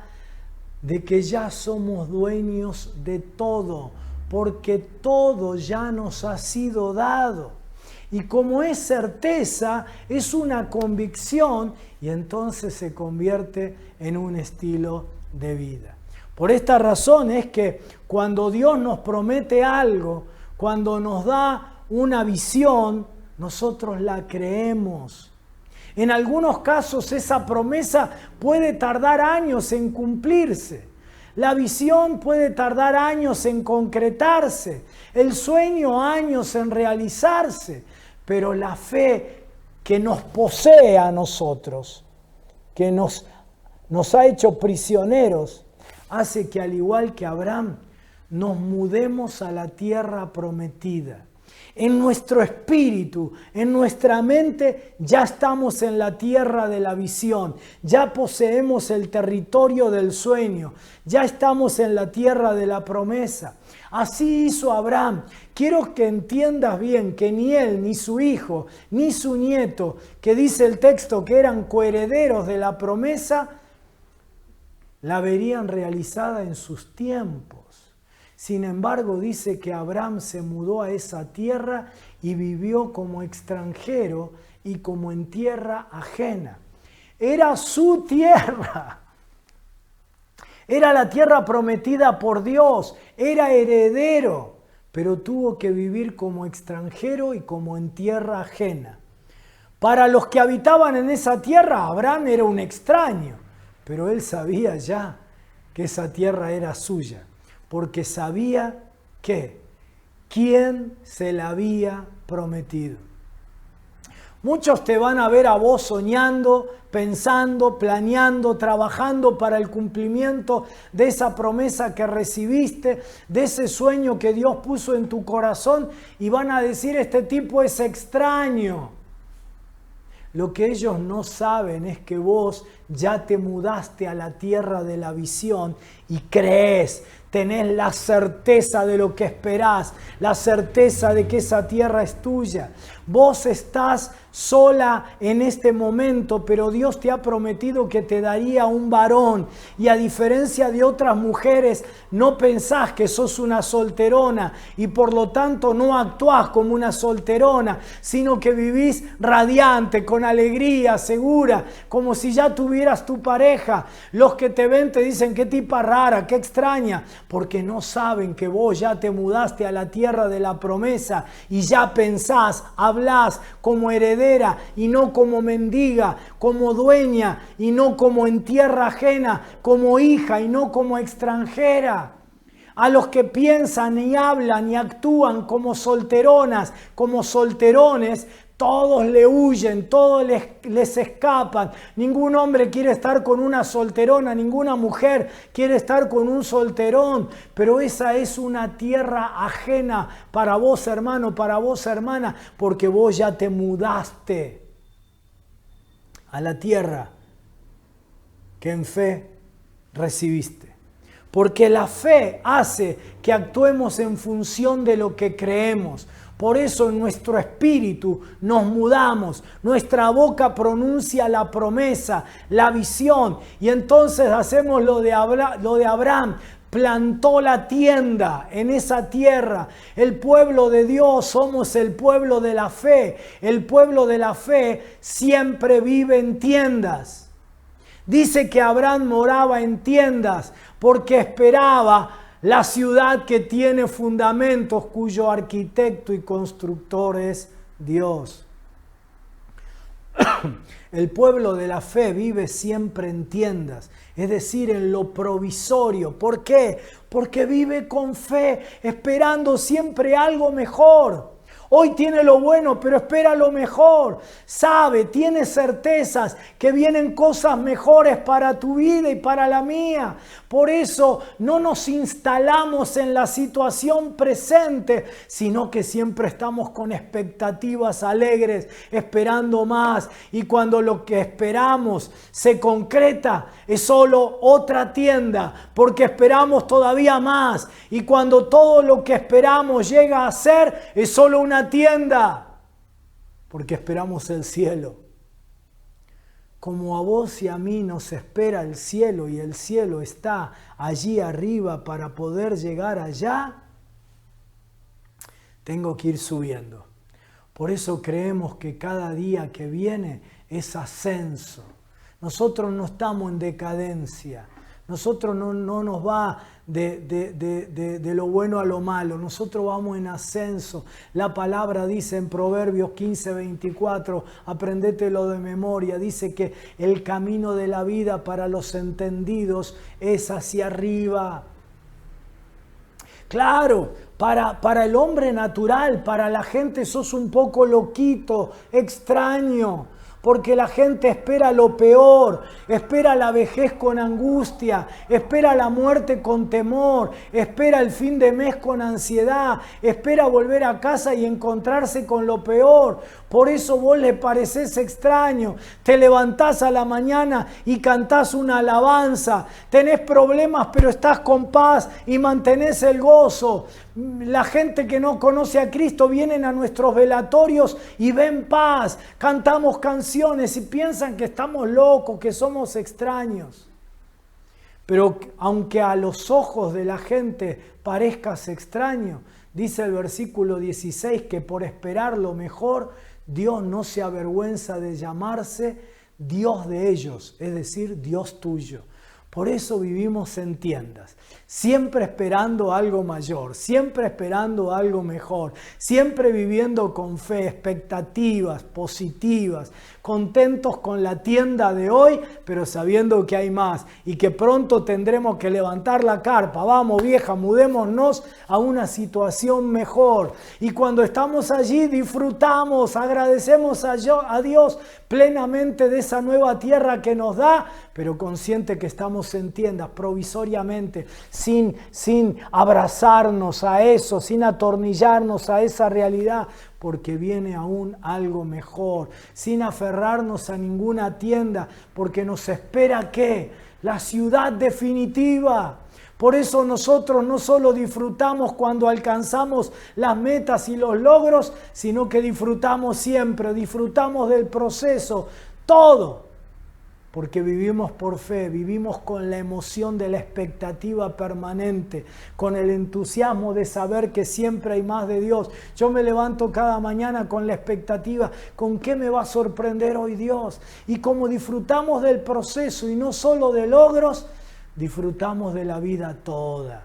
de que ya somos dueños de todo, porque todo ya nos ha sido dado. Y como es certeza, es una convicción y entonces se convierte en un estilo de vida. Por esta razón es que cuando Dios nos promete algo, cuando nos da una visión, nosotros la creemos. En algunos casos esa promesa puede tardar años en cumplirse. La visión puede tardar años en concretarse, el sueño años en realizarse. Pero la fe que nos posee a nosotros, que nos ha hecho prisioneros, hace que al igual que Abraham, nos mudemos a la tierra prometida. En nuestro espíritu, en nuestra mente, ya estamos en la tierra de la visión, ya poseemos el territorio del sueño, ya estamos en la tierra de la promesa. Así hizo Abraham. Quiero que entiendas bien que ni él, ni su hijo, ni su nieto, que dice el texto que eran coherederos de la promesa, la verían realizada en sus tiempos. Sin embargo, dice que Abraham se mudó a esa tierra y vivió como extranjero y como en tierra ajena. Era su tierra. Era la tierra prometida por Dios. Era heredero, pero tuvo que vivir como extranjero y como en tierra ajena. Para los que habitaban en esa tierra, Abraham era un extraño, pero él sabía ya que esa tierra era suya. Porque sabía que quién se la había prometido. Muchos te van a ver a vos soñando, pensando, planeando, trabajando para el cumplimiento de esa promesa que recibiste, de ese sueño que Dios puso en tu corazón, y van a decir: este tipo es extraño. Lo que ellos no saben es que vos ya te mudaste a la tierra de la visión y crees, tenés la certeza de lo que esperás, la certeza de que esa tierra es tuya. Vos estás sola en este momento, pero Dios te ha prometido que te daría un varón. Y a diferencia de otras mujeres, no pensás que sos una solterona y por lo tanto no actuás como una solterona, sino que vivís radiante, con alegría, segura, como si ya tuvieras tu pareja. Los que te ven te dicen: qué tipa rara, qué extraña, porque no saben que vos ya te mudaste a la tierra de la promesa y ya pensás, hablás como heredera y no como mendiga, como dueña y no como en tierra ajena, como hija y no como extranjera. A los que piensan y hablan y actúan como solteronas, como solterones, todos le huyen, todos les escapan. Ningún hombre quiere estar con una solterona, ninguna mujer quiere estar con un solterón. Pero esa es una tierra ajena para vos, hermano, para vos, hermana, porque vos ya te mudaste a la tierra que en fe recibiste. Porque la fe hace que actuemos en función de lo que creemos. Por eso en nuestro espíritu nos mudamos, nuestra boca pronuncia la promesa, la visión, y entonces hacemos lo de Abraham. Plantó la tienda en esa tierra. El pueblo de Dios somos el pueblo de la fe. El pueblo de la fe siempre vive en tiendas. Dice que Abraham moraba en tiendas porque esperaba la ciudad que tiene fundamentos, cuyo arquitecto y constructor es Dios. El pueblo de la fe vive siempre en tiendas, es decir, en lo provisorio. ¿Por qué? Porque vive con fe, esperando siempre algo mejor. Hoy tiene lo bueno, pero espera lo mejor. Sabe, tiene certezas que vienen cosas mejores para tu vida y para la mía. Por eso no nos instalamos en la situación presente, sino que siempre estamos con expectativas alegres, esperando más. Y cuando lo que esperamos se concreta, es solo otra tienda, porque esperamos todavía más. Y cuando todo lo que esperamos llega a ser, es solo una tienda, porque esperamos el cielo. Como a vos y a mí nos espera el cielo, y el cielo está allí arriba para poder llegar allá, tengo que ir subiendo. Por eso creemos que cada día que viene es ascenso. Nosotros no estamos en decadencia. Nosotros no nos va de lo bueno a lo malo. Nosotros vamos en ascenso. La palabra dice en Proverbios 15:24, aprendételo de memoria, dice que el camino de la vida para los entendidos es hacia arriba. Claro, para el hombre natural, para la gente sos un poco loquito, extraño. Porque la gente espera lo peor, espera la vejez con angustia, espera la muerte con temor, espera el fin de mes con ansiedad, espera volver a casa y encontrarse con lo peor. Por eso vos le parecés extraño, te levantás a la mañana y cantás una alabanza, tenés problemas pero estás con paz y mantenés el gozo. La gente que no conoce a Cristo vienen a nuestros velatorios y ven paz, cantamos canciones y piensan que estamos locos, que somos extraños. Pero aunque a los ojos de la gente parezcas extraño, dice el versículo 16 que por esperar lo mejor, Dios no se avergüenza de llamarse Dios de ellos, es decir, Dios tuyo. Por eso vivimos en tiendas, siempre esperando algo mayor, siempre esperando algo mejor, siempre viviendo con fe, expectativas positivas, contentos con la tienda de hoy, pero sabiendo que hay más y que pronto tendremos que levantar la carpa. Vamos, vieja, mudémonos a una situación mejor. Y cuando estamos allí disfrutamos, agradecemos a Dios plenamente de esa nueva tierra que nos da, pero consciente que estamos en tiendas provisoriamente, sin abrazarnos a eso, sin atornillarnos a esa realidad, porque viene aún algo mejor, sin aferrarnos a ninguna tienda, porque nos espera ¿qué? La ciudad definitiva. Por eso nosotros no solo disfrutamos cuando alcanzamos las metas y los logros, sino que disfrutamos siempre, disfrutamos del proceso, todo. Porque vivimos por fe, vivimos con la emoción de la expectativa permanente, con el entusiasmo de saber que siempre hay más de Dios. Yo me levanto cada mañana con la expectativa, ¿con qué me va a sorprender hoy Dios? Y como disfrutamos del proceso y no solo de logros, disfrutamos de la vida toda.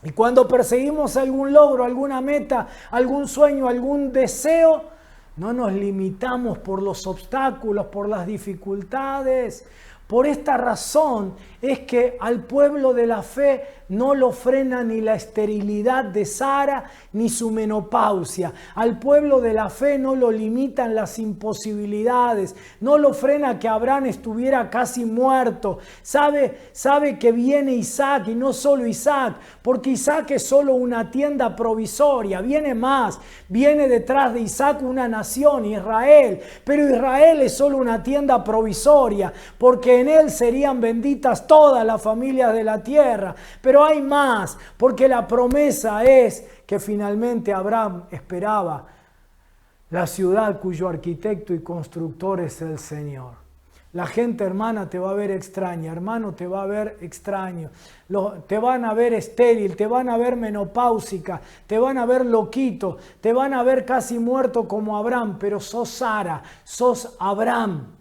Y cuando perseguimos algún logro, alguna meta, algún sueño, algún deseo, no nos limitamos por los obstáculos, por las dificultades. Por esta razón es que al pueblo de la fe no lo frena ni la esterilidad de Sara ni su menopausia. Al pueblo de la fe no lo limitan las imposibilidades. No lo frena que Abraham estuviera casi muerto. Sabe que viene Isaac y no solo Isaac, porque Isaac es solo una tienda provisoria. Viene más. Viene detrás de Isaac una nación, Israel. Pero Israel es solo una tienda provisoria, porque en él serían benditas todas las familias de la tierra. Pero hay más, porque la promesa es que finalmente Abraham esperaba la ciudad cuyo arquitecto y constructor es el Señor. La gente, hermana, te va a ver extraña, hermano, te va a ver extraño, te van a ver estéril, te van a ver menopáusica, te van a ver loquito, te van a ver casi muerto como Abraham, pero sos Sara, sos Abraham.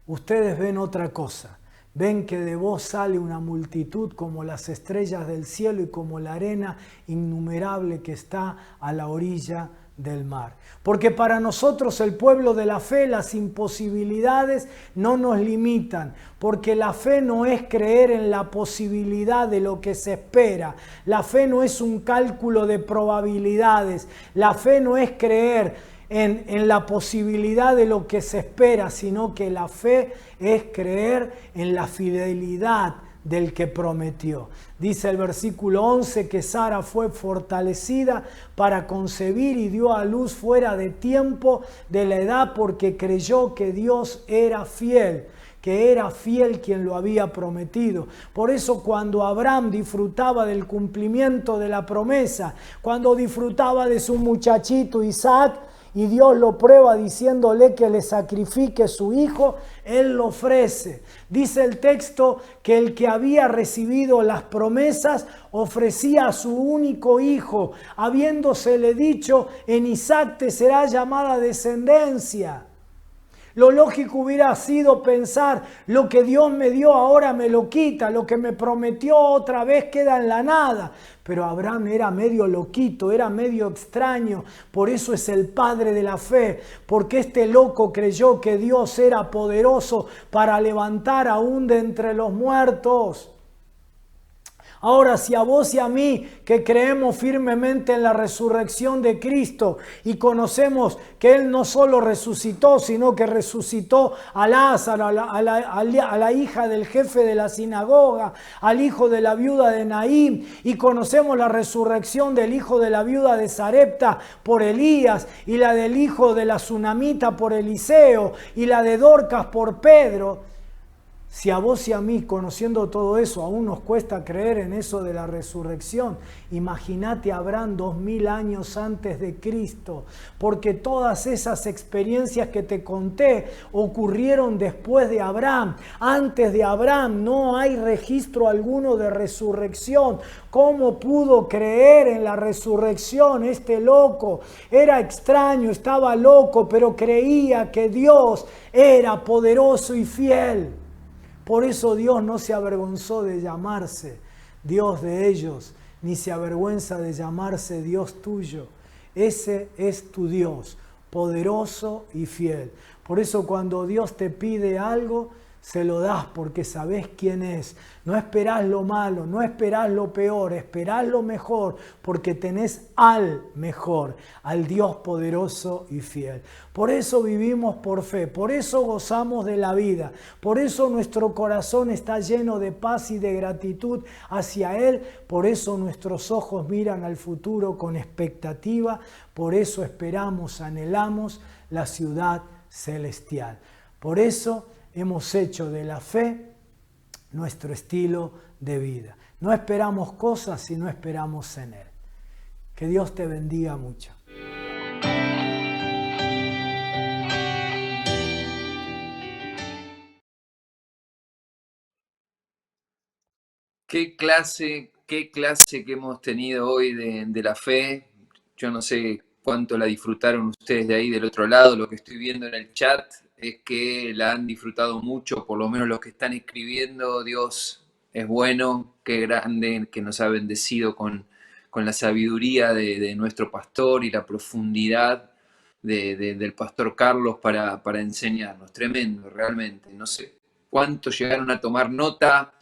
Ustedes ven otra cosa, ven que de vos sale una multitud como las estrellas del cielo y como la arena innumerable que está a la orilla del mar. Porque para nosotros el pueblo de la fe las imposibilidades no nos limitan, porque la fe no es creer en la posibilidad de lo que se espera, la fe no es un cálculo de probabilidades, la fe no es creer en la posibilidad de lo que se espera, sino que la fe es creer en la fidelidad del que prometió. Dice el versículo 11 que Sara fue fortalecida para concebir y dio a luz fuera de tiempo de la edad porque creyó que Dios era fiel, que era fiel quien lo había prometido. Por eso cuando Abraham disfrutaba del cumplimiento de la promesa, cuando disfrutaba de su muchachito Isaac, y Dios lo prueba diciéndole que le sacrifique su hijo, él lo ofrece. Dice el texto que el que había recibido las promesas ofrecía a su único hijo, habiéndosele dicho, en Isaac te será llamada descendencia. Lo lógico hubiera sido pensar, lo que Dios me dio ahora me lo quita, lo que me prometió otra vez queda en la nada. Pero Abraham era medio loquito, era medio extraño, por eso es el padre de la fe, porque este loco creyó que Dios era poderoso para levantar aún de entre los muertos. Ahora, si a vos y a mí, que creemos firmemente en la resurrección de Cristo y conocemos que Él no solo resucitó, sino que resucitó a Lázaro, a la hija del jefe de la sinagoga, al hijo de la viuda de Naín, y conocemos la resurrección del hijo de la viuda de Sarepta por Elías, y la del hijo de la Sunamita por Eliseo, y la de Dorcas por Pedro. Si a vos y a mí, conociendo todo eso, aún nos cuesta creer en eso de la resurrección, imagínate a Abraham 2000 años antes de Cristo, porque todas esas experiencias que te conté ocurrieron después de Abraham. Antes de Abraham no hay registro alguno de resurrección. ¿Cómo pudo creer en la resurrección este loco? Era extraño, estaba loco, pero creía que Dios era poderoso y fiel. Por eso Dios no se avergonzó de llamarse Dios de ellos, ni se avergüenza de llamarse Dios tuyo. Ese es tu Dios, poderoso y fiel. Por eso cuando Dios te pide algo, se lo das porque sabés quién es. No esperás lo malo, no esperás lo peor, esperás lo mejor porque tenés al mejor, al Dios poderoso y fiel. Por eso vivimos por fe, por eso gozamos de la vida, por eso nuestro corazón está lleno de paz y de gratitud hacia Él, por eso nuestros ojos miran al futuro con expectativa, por eso esperamos, anhelamos la ciudad celestial. Por eso hemos hecho de la fe nuestro estilo de vida. No esperamos cosas si no esperamos en Él. Que Dios te bendiga mucho. Qué clase que hemos tenido hoy de la fe. Yo no sé cuánto la disfrutaron ustedes de ahí del otro lado. Lo que estoy viendo en el chat es que la han disfrutado mucho, por lo menos los que están escribiendo. Dios es bueno, qué grande que nos ha bendecido con la sabiduría de nuestro pastor y la profundidad del pastor Carlos para enseñarnos. Tremendo, realmente. No sé cuánto llegaron a tomar nota.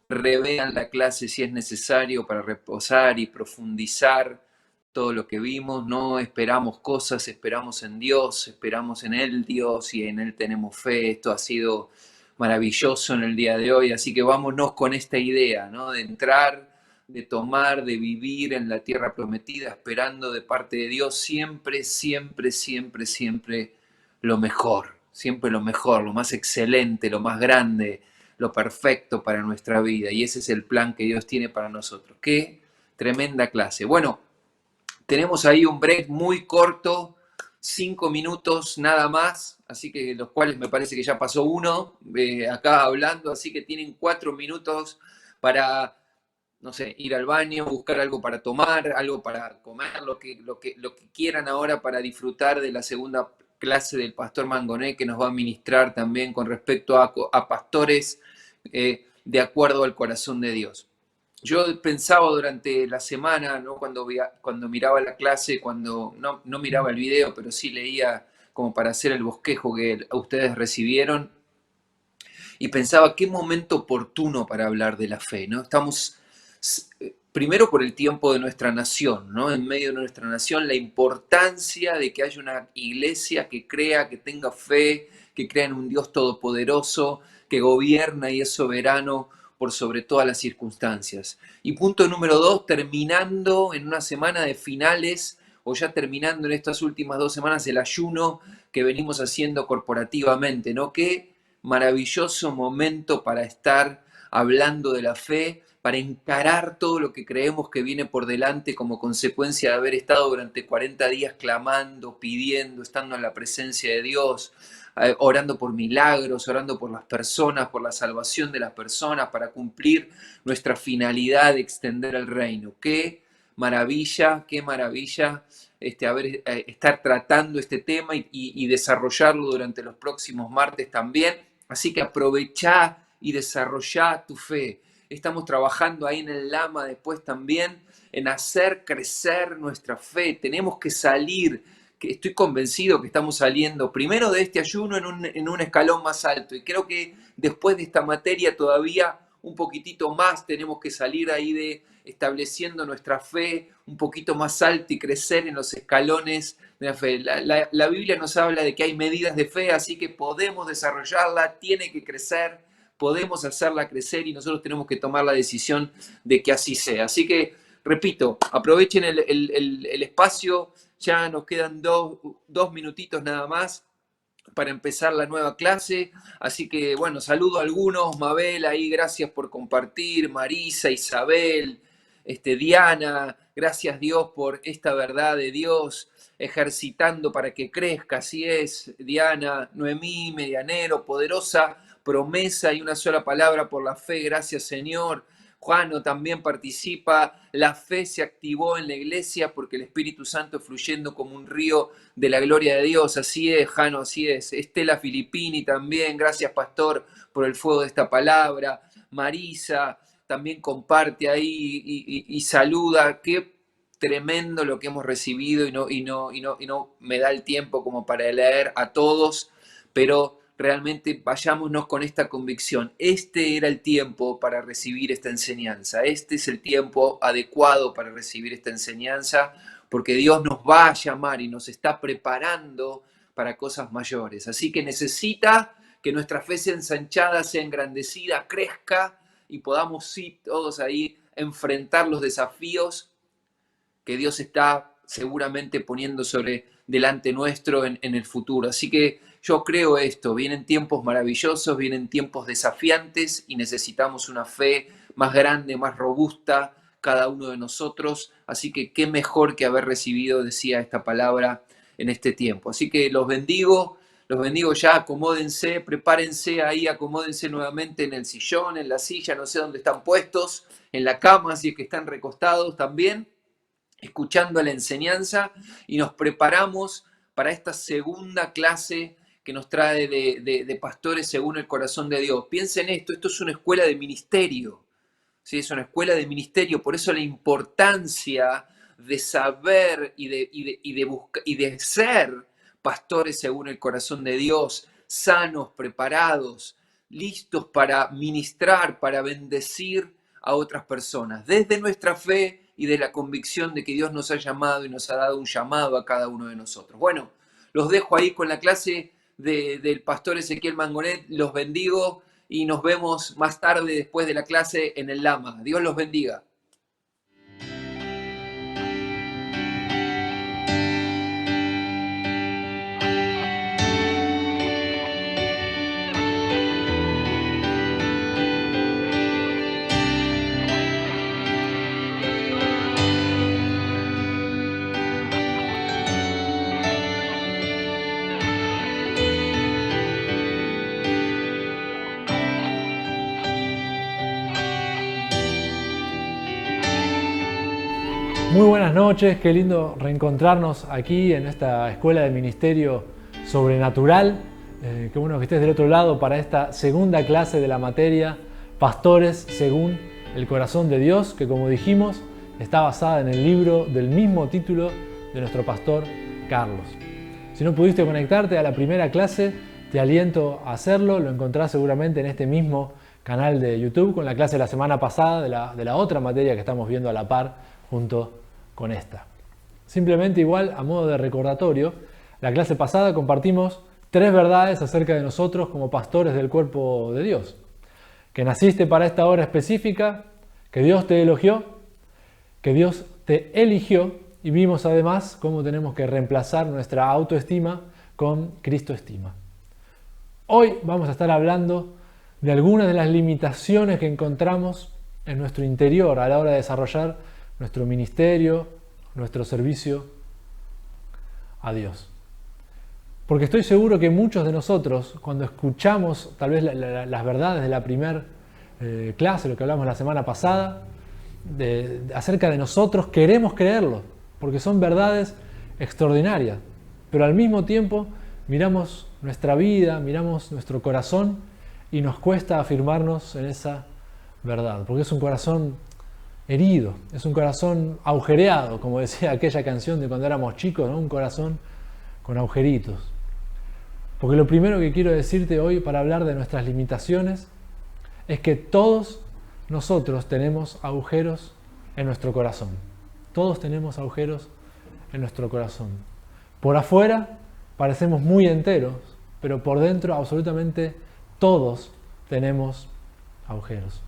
Revean la clase si es necesario para reposar y profundizar todo lo que vimos. No esperamos cosas, esperamos en Dios, esperamos en Él, Dios, y en Él tenemos fe. Esto ha sido maravilloso en el día de hoy, así que vámonos con esta idea, ¿no? De entrar, de tomar, de vivir en la tierra prometida, esperando de parte de Dios siempre, siempre, siempre, siempre siempre lo mejor, lo más excelente, lo más grande, lo perfecto para nuestra vida, y ese es el plan que Dios tiene para nosotros. Qué tremenda clase. Bueno, tenemos ahí un break muy corto, 5 minutos nada más, así que los cuales me parece que ya pasó uno acá hablando, así que tienen 4 minutos para, no sé, ir al baño, buscar algo para tomar, algo para comer, lo que quieran ahora para disfrutar de la segunda clase del pastor Mangoné, que nos va a ministrar también con respecto a pastores de acuerdo al corazón de Dios. Yo pensaba durante la semana, ¿no? Cuando miraba la clase, cuando no miraba el video, pero sí leía como para hacer el bosquejo que ustedes recibieron, y pensaba qué momento oportuno para hablar de la fe, ¿no? Estamos, primero por el tiempo de nuestra nación, ¿no? En medio de nuestra nación, la importancia de que haya una iglesia que crea, que tenga fe, que crea en un Dios todopoderoso, que gobierna y es soberano por sobre todas las circunstancias. Y punto número 2, terminando en una semana de finales, o ya terminando en estas últimas 2 semanas, el ayuno que venimos haciendo corporativamente, ¿no? Qué maravilloso momento para estar hablando de la fe, para encarar todo lo que creemos que viene por delante como consecuencia de haber estado durante 40 días clamando, pidiendo, estando en la presencia de Dios, orando por milagros, orando por las personas, por la salvación de las personas, para cumplir nuestra finalidad de extender el reino. Qué maravilla estar tratando este tema y desarrollarlo durante los próximos martes también. Así que aprovechá y desarrollá tu fe. Estamos trabajando ahí en el Lama después también en hacer crecer nuestra fe. Tenemos que salir, que estoy convencido que estamos saliendo primero de este ayuno en un escalón más alto, y creo que después de esta materia todavía un poquitito más tenemos que salir ahí de estableciendo nuestra fe un poquito más alta y crecer en los escalones de la fe. La Biblia nos habla de que hay medidas de fe, así que podemos desarrollarla, tiene que crecer, podemos hacerla crecer, y nosotros tenemos que tomar la decisión de que así sea. Así que, repito, aprovechen el espacio, ya nos quedan dos minutitos nada más para empezar la nueva clase, así que bueno, saludo a algunos. Mabel, ahí gracias por compartir, Marisa, Isabel, Diana, gracias Dios por esta verdad de Dios ejercitando para que crezca, así es, Diana, Noemí, Medianero, poderosa promesa y una sola palabra por la fe, gracias Señor. Juano también participa, la fe se activó en la iglesia porque el Espíritu Santo fluyendo como un río de la gloria de Dios. Así es, Jano, así es. Estela Filippini también, gracias pastor por el fuego de esta palabra. Marisa también comparte ahí y saluda. Qué tremendo lo que hemos recibido y no me da el tiempo como para leer a todos, pero realmente vayámonos con esta convicción. Este era el tiempo para recibir esta enseñanza. Este es el tiempo adecuado para recibir esta enseñanza, porque Dios nos va a llamar y nos está preparando para cosas mayores. Así que necesita que nuestra fe sea ensanchada, sea engrandecida, crezca y podamos sí todos ahí enfrentar los desafíos que Dios está seguramente poniendo delante nuestro en el futuro. Así que yo creo esto, vienen tiempos maravillosos, vienen tiempos desafiantes y necesitamos una fe más grande, más robusta, cada uno de nosotros. Así que qué mejor que haber recibido, decía esta palabra, en este tiempo. Así que los bendigo ya, acomódense, prepárense ahí, acomódense nuevamente en el sillón, en la silla, no sé dónde están puestos, en la cama, si es que están recostados también, escuchando la enseñanza, y nos preparamos para esta segunda clase que nos trae de pastores según el corazón de Dios. Piensen esto es una escuela de ministerio, ¿sí? Es una escuela de ministerio, por eso la importancia de saber y de ser pastores según el corazón de Dios, sanos, preparados, listos para ministrar, para bendecir a otras personas, desde nuestra fe y de la convicción de que Dios nos ha llamado y nos ha dado un llamado a cada uno de nosotros. Bueno, los dejo ahí con la clase del pastor Ezequiel Mangonet, los bendigo y nos vemos más tarde después de la clase en el Lama. Dios los bendiga. Muy buenas noches, qué lindo reencontrarnos aquí en esta escuela de ministerio sobrenatural. Qué bueno que estés del otro lado para esta segunda clase de la materia Pastores según el corazón de Dios, que como dijimos está basada en el libro del mismo título de nuestro pastor Carlos. Si no pudiste conectarte a la primera clase, te aliento a hacerlo, lo encontrás seguramente en este mismo canal de YouTube con la clase de la semana pasada de la otra materia que estamos viendo a la par junto con esta. Simplemente igual a modo de recordatorio, la clase pasada compartimos 3 verdades acerca de nosotros como pastores del cuerpo de Dios. Que naciste para esta hora específica, que Dios te elogió, que Dios te eligió y vimos además cómo tenemos que reemplazar nuestra autoestima con Cristo estima. Hoy vamos a estar hablando de algunas de las limitaciones que encontramos en nuestro interior a la hora de desarrollar nuestro ministerio, nuestro servicio a Dios. Porque estoy seguro que muchos de nosotros, cuando escuchamos tal vez las verdades de la primera clase, lo que hablamos la semana pasada, acerca de nosotros, queremos creerlo, porque son verdades extraordinarias. Pero al mismo tiempo miramos nuestra vida, miramos nuestro corazón y nos cuesta afirmarnos en esa verdad, porque es un corazón herido, es un corazón agujereado, como decía aquella canción de cuando éramos chicos, ¿no? Un corazón con agujeritos. Porque lo primero que quiero decirte hoy para hablar de nuestras limitaciones es que todos nosotros tenemos agujeros en nuestro corazón. Todos tenemos agujeros en nuestro corazón. Por afuera parecemos muy enteros, pero por dentro absolutamente todos tenemos agujeros.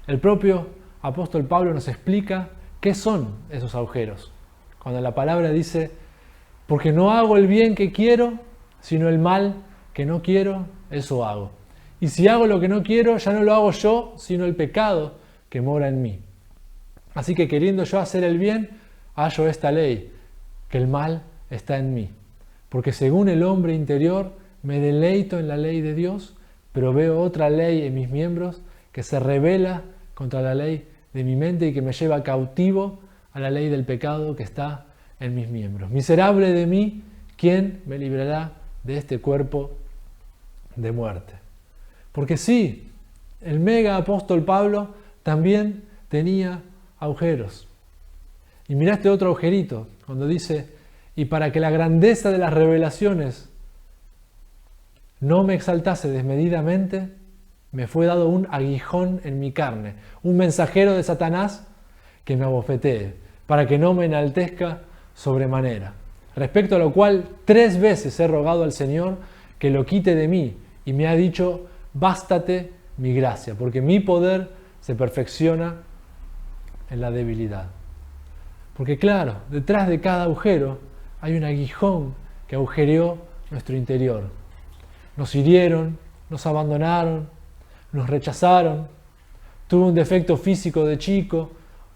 El propio apóstol Pablo nos explica qué son esos agujeros. Cuando la palabra dice, porque no hago el bien que quiero, sino el mal que no quiero, eso hago. Y si hago lo que no quiero, ya no lo hago yo, sino el pecado que mora en mí. Así que queriendo yo hacer el bien, hallo esta ley, que el mal está en mí. Porque según el hombre interior, me deleito en la ley de Dios, pero veo otra ley en mis miembros que se rebela contra la ley de mi mente y que me lleva cautivo a la ley del pecado que está en mis miembros. Miserable de mí, ¿quién me librará de este cuerpo de muerte? Porque sí, el mega apóstol Pablo también tenía agujeros. Y mirá este otro agujerito, cuando dice, y para que la grandeza de las revelaciones no me exaltase desmedidamente, me fue dado un aguijón en mi carne, un mensajero de Satanás que me abofetee, para que no me enaltezca sobremanera. Respecto a lo cual 3 veces he rogado al Señor que lo quite de mí, y me ha dicho, bástate mi gracia, porque mi poder se perfecciona en la debilidad. Porque claro, detrás de cada agujero hay un aguijón que agujereó nuestro interior. Nos hirieron, nos abandonaron, nos rechazaron, tuve un defecto físico de chico,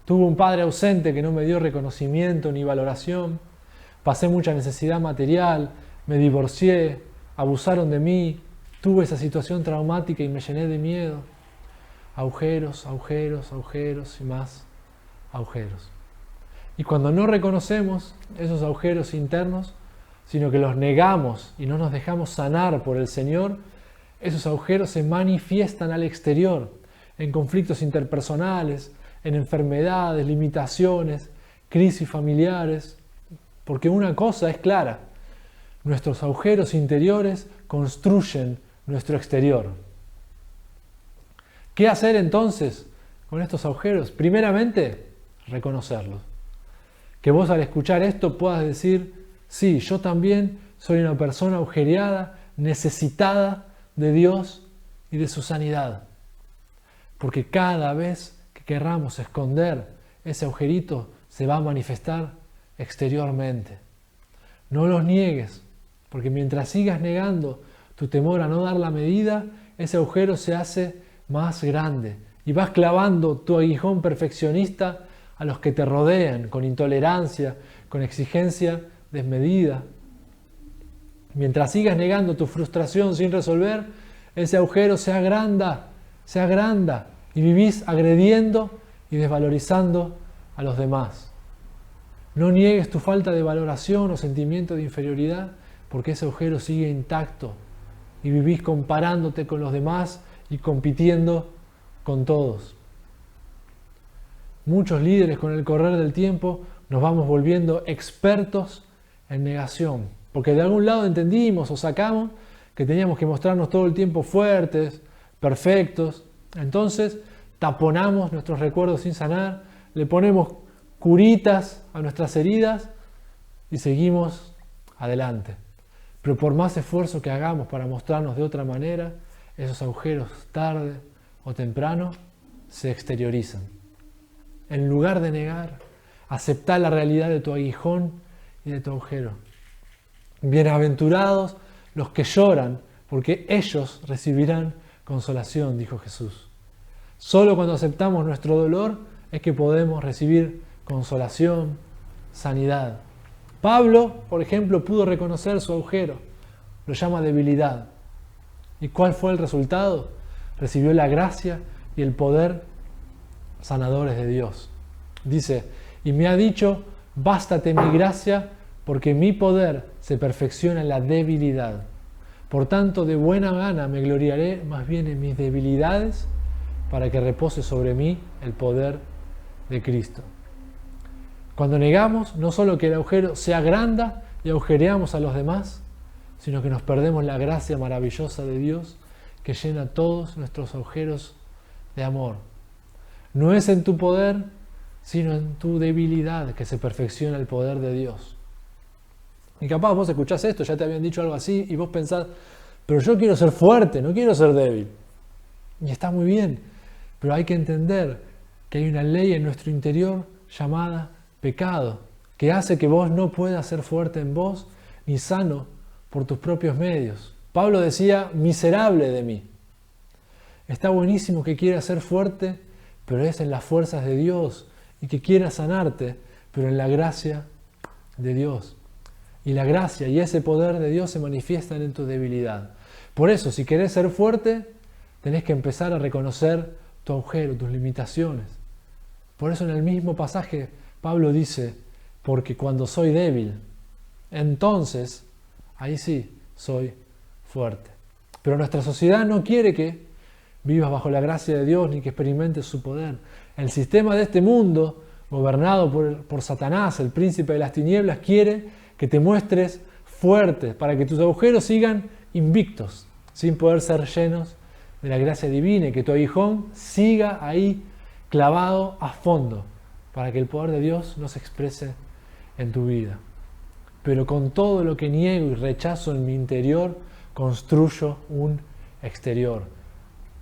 tuve un padre ausente que no me dio reconocimiento ni valoración, pasé mucha necesidad material, me divorcié, abusaron de mí, tuve esa situación traumática y me llené de miedo. Agujeros, agujeros, agujeros y más agujeros. Y cuando no reconocemos esos agujeros internos, sino que los negamos y no nos dejamos sanar por el Señor, esos agujeros se manifiestan al exterior, en conflictos interpersonales, en enfermedades, limitaciones, crisis familiares, porque una cosa es clara, nuestros agujeros interiores construyen nuestro exterior. ¿Qué hacer entonces con estos agujeros? Primeramente, reconocerlos. Que vos al escuchar esto puedas decir, sí, yo también soy una persona agujereada, necesitada de Dios y de su sanidad. Porque cada vez que querramos esconder ese agujerito, se va a manifestar exteriormente. No los niegues, porque mientras sigas negando tu temor a no dar la medida, ese agujero se hace más grande y vas clavando tu aguijón perfeccionista a los que te rodean con intolerancia, con exigencia desmedida. Mientras sigas negando tu frustración sin resolver, ese agujero se agranda y vivís agrediendo y desvalorizando a los demás. No niegues tu falta de valoración o sentimiento de inferioridad, porque ese agujero sigue intacto y vivís comparándote con los demás y compitiendo con todos. Muchos líderes con el correr del tiempo nos vamos volviendo expertos en negación, porque de algún lado entendimos o sacamos que teníamos que mostrarnos todo el tiempo fuertes, perfectos. Entonces taponamos nuestros recuerdos sin sanar, le ponemos curitas a nuestras heridas y seguimos adelante. Pero por más esfuerzo que hagamos para mostrarnos de otra manera, esos agujeros tarde o temprano se exteriorizan. En lugar de negar, aceptá la realidad de tu aguijón y de tu agujero. Bienaventurados los que lloran, porque ellos recibirán consolación, dijo Jesús. Solo cuando aceptamos nuestro dolor es que podemos recibir consolación, sanidad. Pablo, por ejemplo, pudo reconocer su agujero, lo llama debilidad. ¿Y cuál fue el resultado? Recibió la gracia y el poder sanadores de Dios. Dice, y me ha dicho, bástate mi gracia, porque mi poder se perfecciona en la debilidad. Por tanto, de buena gana me gloriaré más bien en mis debilidades, para que repose sobre mí el poder de Cristo. Cuando negamos, no solo que el agujero se agranda y agujereamos a los demás, sino que nos perdemos la gracia maravillosa de Dios que llena todos nuestros agujeros de amor. No es en tu poder, sino en tu debilidad que se perfecciona el poder de Dios. Y capaz vos escuchás esto, ya te habían dicho algo así, y vos pensás, pero yo quiero ser fuerte, no quiero ser débil. Y está muy bien, pero hay que entender que hay una ley en nuestro interior llamada pecado, que hace que vos no puedas ser fuerte en vos, ni sano por tus propios medios. Pablo decía, miserable de mí. Está buenísimo que quieras ser fuerte, pero es en las fuerzas de Dios, y que quieras sanarte, pero en la gracia de Dios. Y la gracia y ese poder de Dios se manifiestan en tu debilidad. Por eso, si querés ser fuerte, tenés que empezar a reconocer tu agujero, tus limitaciones. Por eso en el mismo pasaje Pablo dice, porque cuando soy débil, entonces, ahí sí, soy fuerte. Pero nuestra sociedad no quiere que vivas bajo la gracia de Dios ni que experimentes su poder. El sistema de este mundo, gobernado por Satanás, el príncipe de las tinieblas, quiere que te muestres fuerte para que tus agujeros sigan invictos, sin poder ser llenos de la gracia divina, y que tu aguijón siga ahí clavado a fondo, para que el poder de Dios no se exprese en tu vida. Pero con todo lo que niego y rechazo en mi interior, construyo un exterior.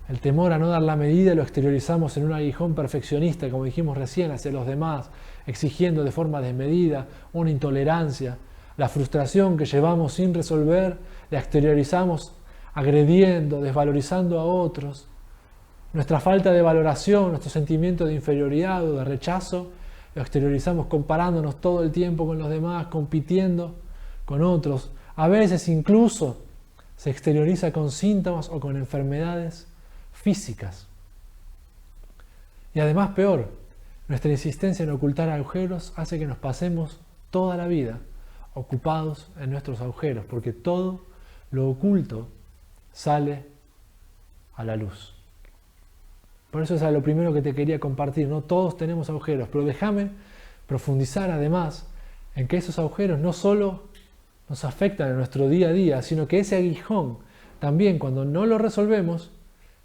El temor a no dar la medida lo exteriorizamos en un aguijón perfeccionista, como dijimos recién, hacia los demás, exigiendo de forma desmedida, una intolerancia. La frustración que llevamos sin resolver, la exteriorizamos agrediendo, desvalorizando a otros. Nuestra falta de valoración, nuestro sentimiento de inferioridad o de rechazo, lo exteriorizamos comparándonos todo el tiempo con los demás, compitiendo con otros. A veces incluso se exterioriza con síntomas o con enfermedades físicas. Y además peor, nuestra insistencia en ocultar agujeros hace que nos pasemos toda la vida ocupados en nuestros agujeros, porque todo lo oculto sale a la luz. Por eso es lo primero que te quería compartir, ¿no? Todos tenemos agujeros, pero déjame profundizar además en que esos agujeros no solo nos afectan en nuestro día a día, sino que ese aguijón también, cuando no lo resolvemos,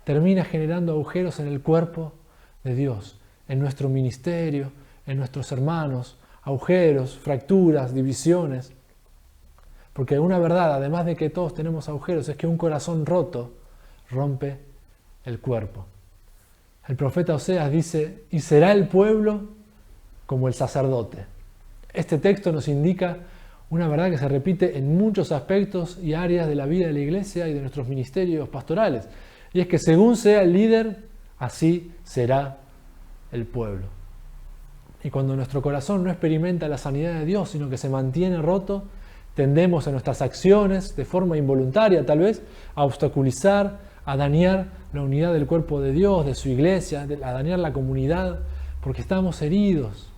termina generando agujeros en el cuerpo de Dios, en nuestro ministerio, en nuestros hermanos, agujeros, fracturas, divisiones. Porque una verdad, además de que todos tenemos agujeros, es que un corazón roto rompe el cuerpo. El profeta Oseas dice, y será el pueblo como el sacerdote. Este texto nos indica una verdad que se repite en muchos aspectos y áreas de la vida de la iglesia y de nuestros ministerios pastorales. Y es que según sea el líder, así será el pueblo. Y cuando nuestro corazón no experimenta la sanidad de Dios, sino que se mantiene roto, tendemos en nuestras acciones, de forma involuntaria tal vez, a obstaculizar, a dañar la unidad del cuerpo de Dios, de su iglesia, a dañar la comunidad, porque estamos heridos.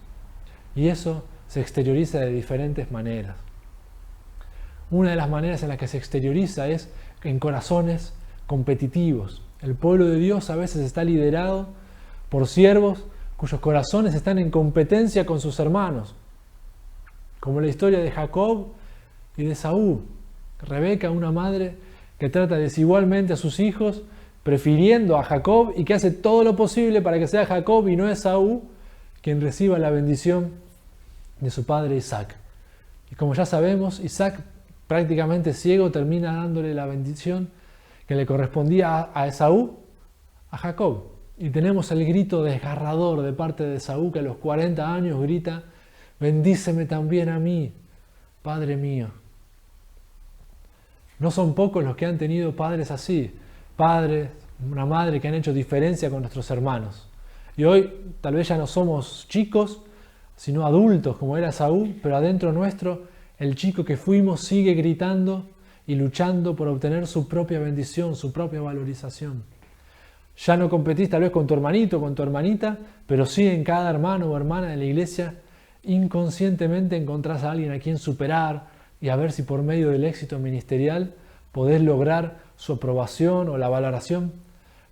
Y eso se exterioriza de diferentes maneras. Una de las maneras en las que se exterioriza es en corazones competitivos. El pueblo de Dios a veces está liderado por siervos cuyos corazones están en competencia con sus hermanos, como la historia de Jacob y de Esaú. Rebeca, una madre que trata desigualmente a sus hijos, prefiriendo a Jacob, y que hace todo lo posible para que sea Jacob y no Esaú quien reciba la bendición de su padre Isaac. Y como ya sabemos, Isaac, prácticamente ciego, termina dándole la bendición que le correspondía a Esaú, a Jacob. Y tenemos el grito desgarrador de parte de Esaú, que a los 40 años grita, bendíceme también a mí, Padre mío. No son pocos los que han tenido padres así, padres, una madre que han hecho diferencia con nuestros hermanos. Y hoy tal vez ya no somos chicos, sino adultos como era Esaú, pero adentro nuestro el chico que fuimos sigue gritando y luchando por obtener su propia bendición, su propia valorización. Ya no competís tal vez con tu hermanito, con tu hermanita, pero sí en cada hermano o hermana de la iglesia inconscientemente encontrás a alguien a quien superar y a ver si por medio del éxito ministerial podés lograr su aprobación o la valoración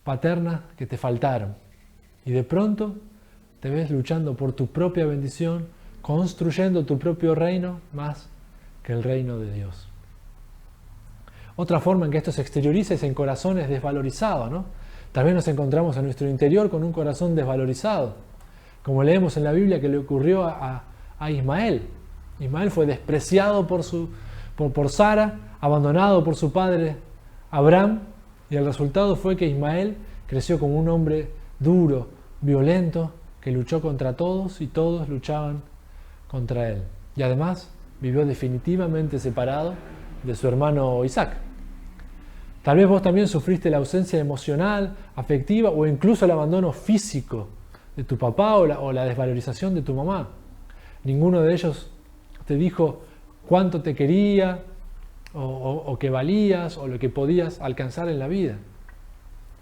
paterna que te faltaron. Y de pronto te ves luchando por tu propia bendición, construyendo tu propio reino más que el reino de Dios. Otra forma en que esto se exterioriza es en corazones desvalorizados, ¿no? Tal vez nos encontramos en nuestro interior con un corazón desvalorizado, como leemos en la Biblia que le ocurrió a Ismael. Ismael fue despreciado por Sara, abandonado por su padre Abraham, y el resultado fue que Ismael creció como un hombre duro, violento, que luchó contra todos y todos luchaban contra él. Y además vivió definitivamente separado de su hermano Isaac. Tal vez vos también sufriste la ausencia emocional, afectiva o incluso el abandono físico de tu papá o la desvalorización de tu mamá. Ninguno de ellos te dijo cuánto te quería o que valías o lo que podías alcanzar en la vida.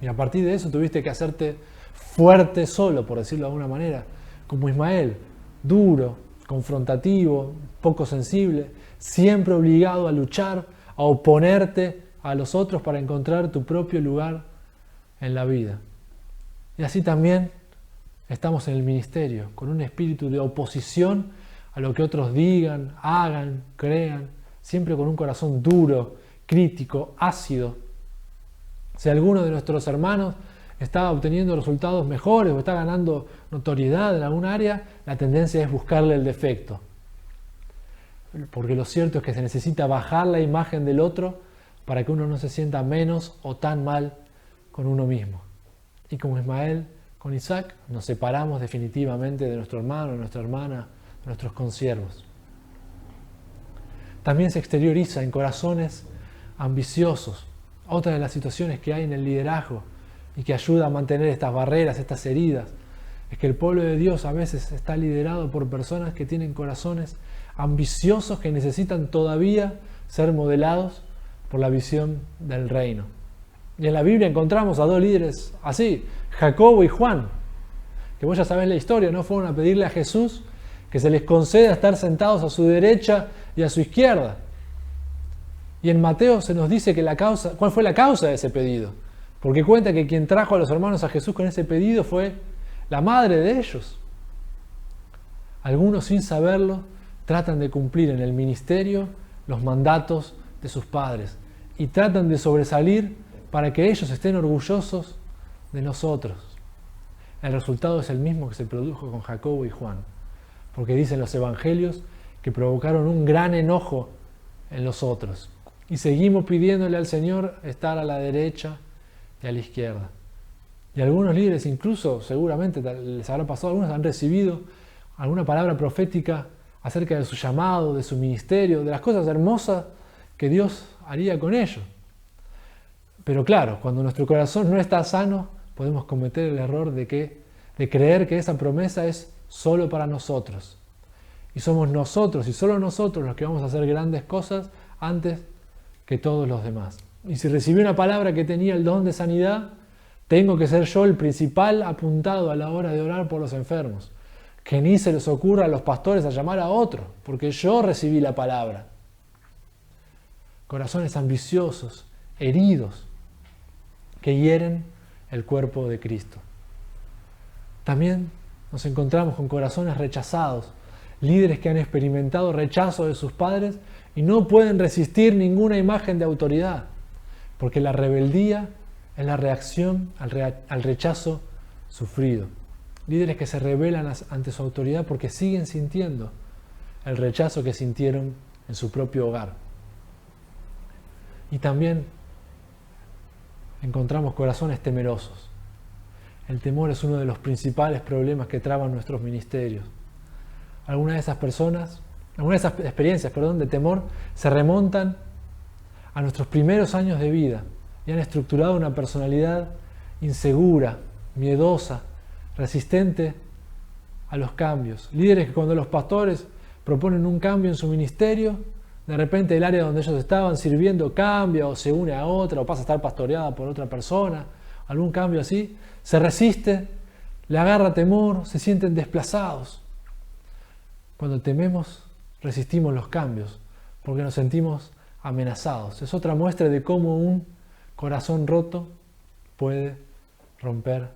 Y a partir de eso tuviste que hacerte fuerte solo, por decirlo de alguna manera, como Ismael, duro, confrontativo, poco sensible, siempre obligado a luchar, a oponerte a los otros para encontrar tu propio lugar en la vida. Y así también estamos en el ministerio, con un espíritu de oposición a lo que otros digan, hagan, crean, siempre con un corazón duro, crítico, ácido. Si alguno de nuestros hermanos está obteniendo resultados mejores o está ganando notoriedad en algún área, la tendencia es buscarle el defecto. Porque lo cierto es que se necesita bajar la imagen del otro para que uno no se sienta menos o tan mal con uno mismo. Y como Ismael con Isaac, nos separamos definitivamente de nuestro hermano, de nuestra hermana, de nuestros consiervos. También se exterioriza en corazones ambiciosos. Otra de las situaciones que hay en el liderazgo y que ayuda a mantener estas barreras, estas heridas, es que el pueblo de Dios a veces está liderado por personas que tienen corazones ambiciosos que necesitan todavía ser modelados por la visión del reino. Y en la Biblia encontramos a dos líderes así, Jacobo y Juan, que vos ya sabés la historia, ¿no? Fueron a pedirle a Jesús que se les conceda estar sentados a su derecha y a su izquierda. Y en Mateo se nos dice que ¿cuál fue la causa de ese pedido? Porque cuenta que quien trajo a los hermanos a Jesús con ese pedido fue la madre de ellos. Algunos, sin saberlo, tratan de cumplir en el ministerio los mandatos de sus padres y tratan de sobresalir para que ellos estén orgullosos de nosotros. El resultado es el mismo que se produjo con Jacobo y Juan, porque dicen los evangelios que provocaron un gran enojo en los otros. Y seguimos pidiéndole al Señor estar a la derecha y a la izquierda. Y algunos líderes, incluso seguramente les habrá pasado, algunos han recibido alguna palabra profética acerca de su llamado, de su ministerio, de las cosas hermosas que Dios haría con ellos. Pero claro, cuando nuestro corazón no está sano, podemos cometer el error de creer que esa promesa es solo para nosotros. Y somos nosotros y solo nosotros los que vamos a hacer grandes cosas antes que todos los demás. Y si recibí una palabra que tenía el don de sanidad, tengo que ser yo el principal apuntado a la hora de orar por los enfermos. Que ni se les ocurra a los pastores a llamar a otro, porque yo recibí la palabra. Corazones ambiciosos, heridos, que hieren el cuerpo de Cristo. También nos encontramos con corazones rechazados, líderes que han experimentado rechazo de sus padres y no pueden resistir ninguna imagen de autoridad, porque la rebeldía es la reacción al rechazo sufrido. Líderes que se rebelan ante su autoridad porque siguen sintiendo el rechazo que sintieron en su propio hogar. Y también encontramos corazones temerosos. El temor es uno de los principales problemas que traban nuestros ministerios. Algunas de esas experiencias de temor se remontan a nuestros primeros años de vida y han estructurado una personalidad insegura, miedosa, resistente a los cambios. Líderes que cuando los pastores proponen un cambio en su ministerio, de repente el área donde ellos estaban sirviendo cambia o se une a otra o pasa a estar pastoreada por otra persona, algún cambio así, se resiste, le agarra temor, se sienten desplazados. Cuando tememos, resistimos los cambios porque nos sentimos amenazados. Es otra muestra de cómo un corazón roto puede romper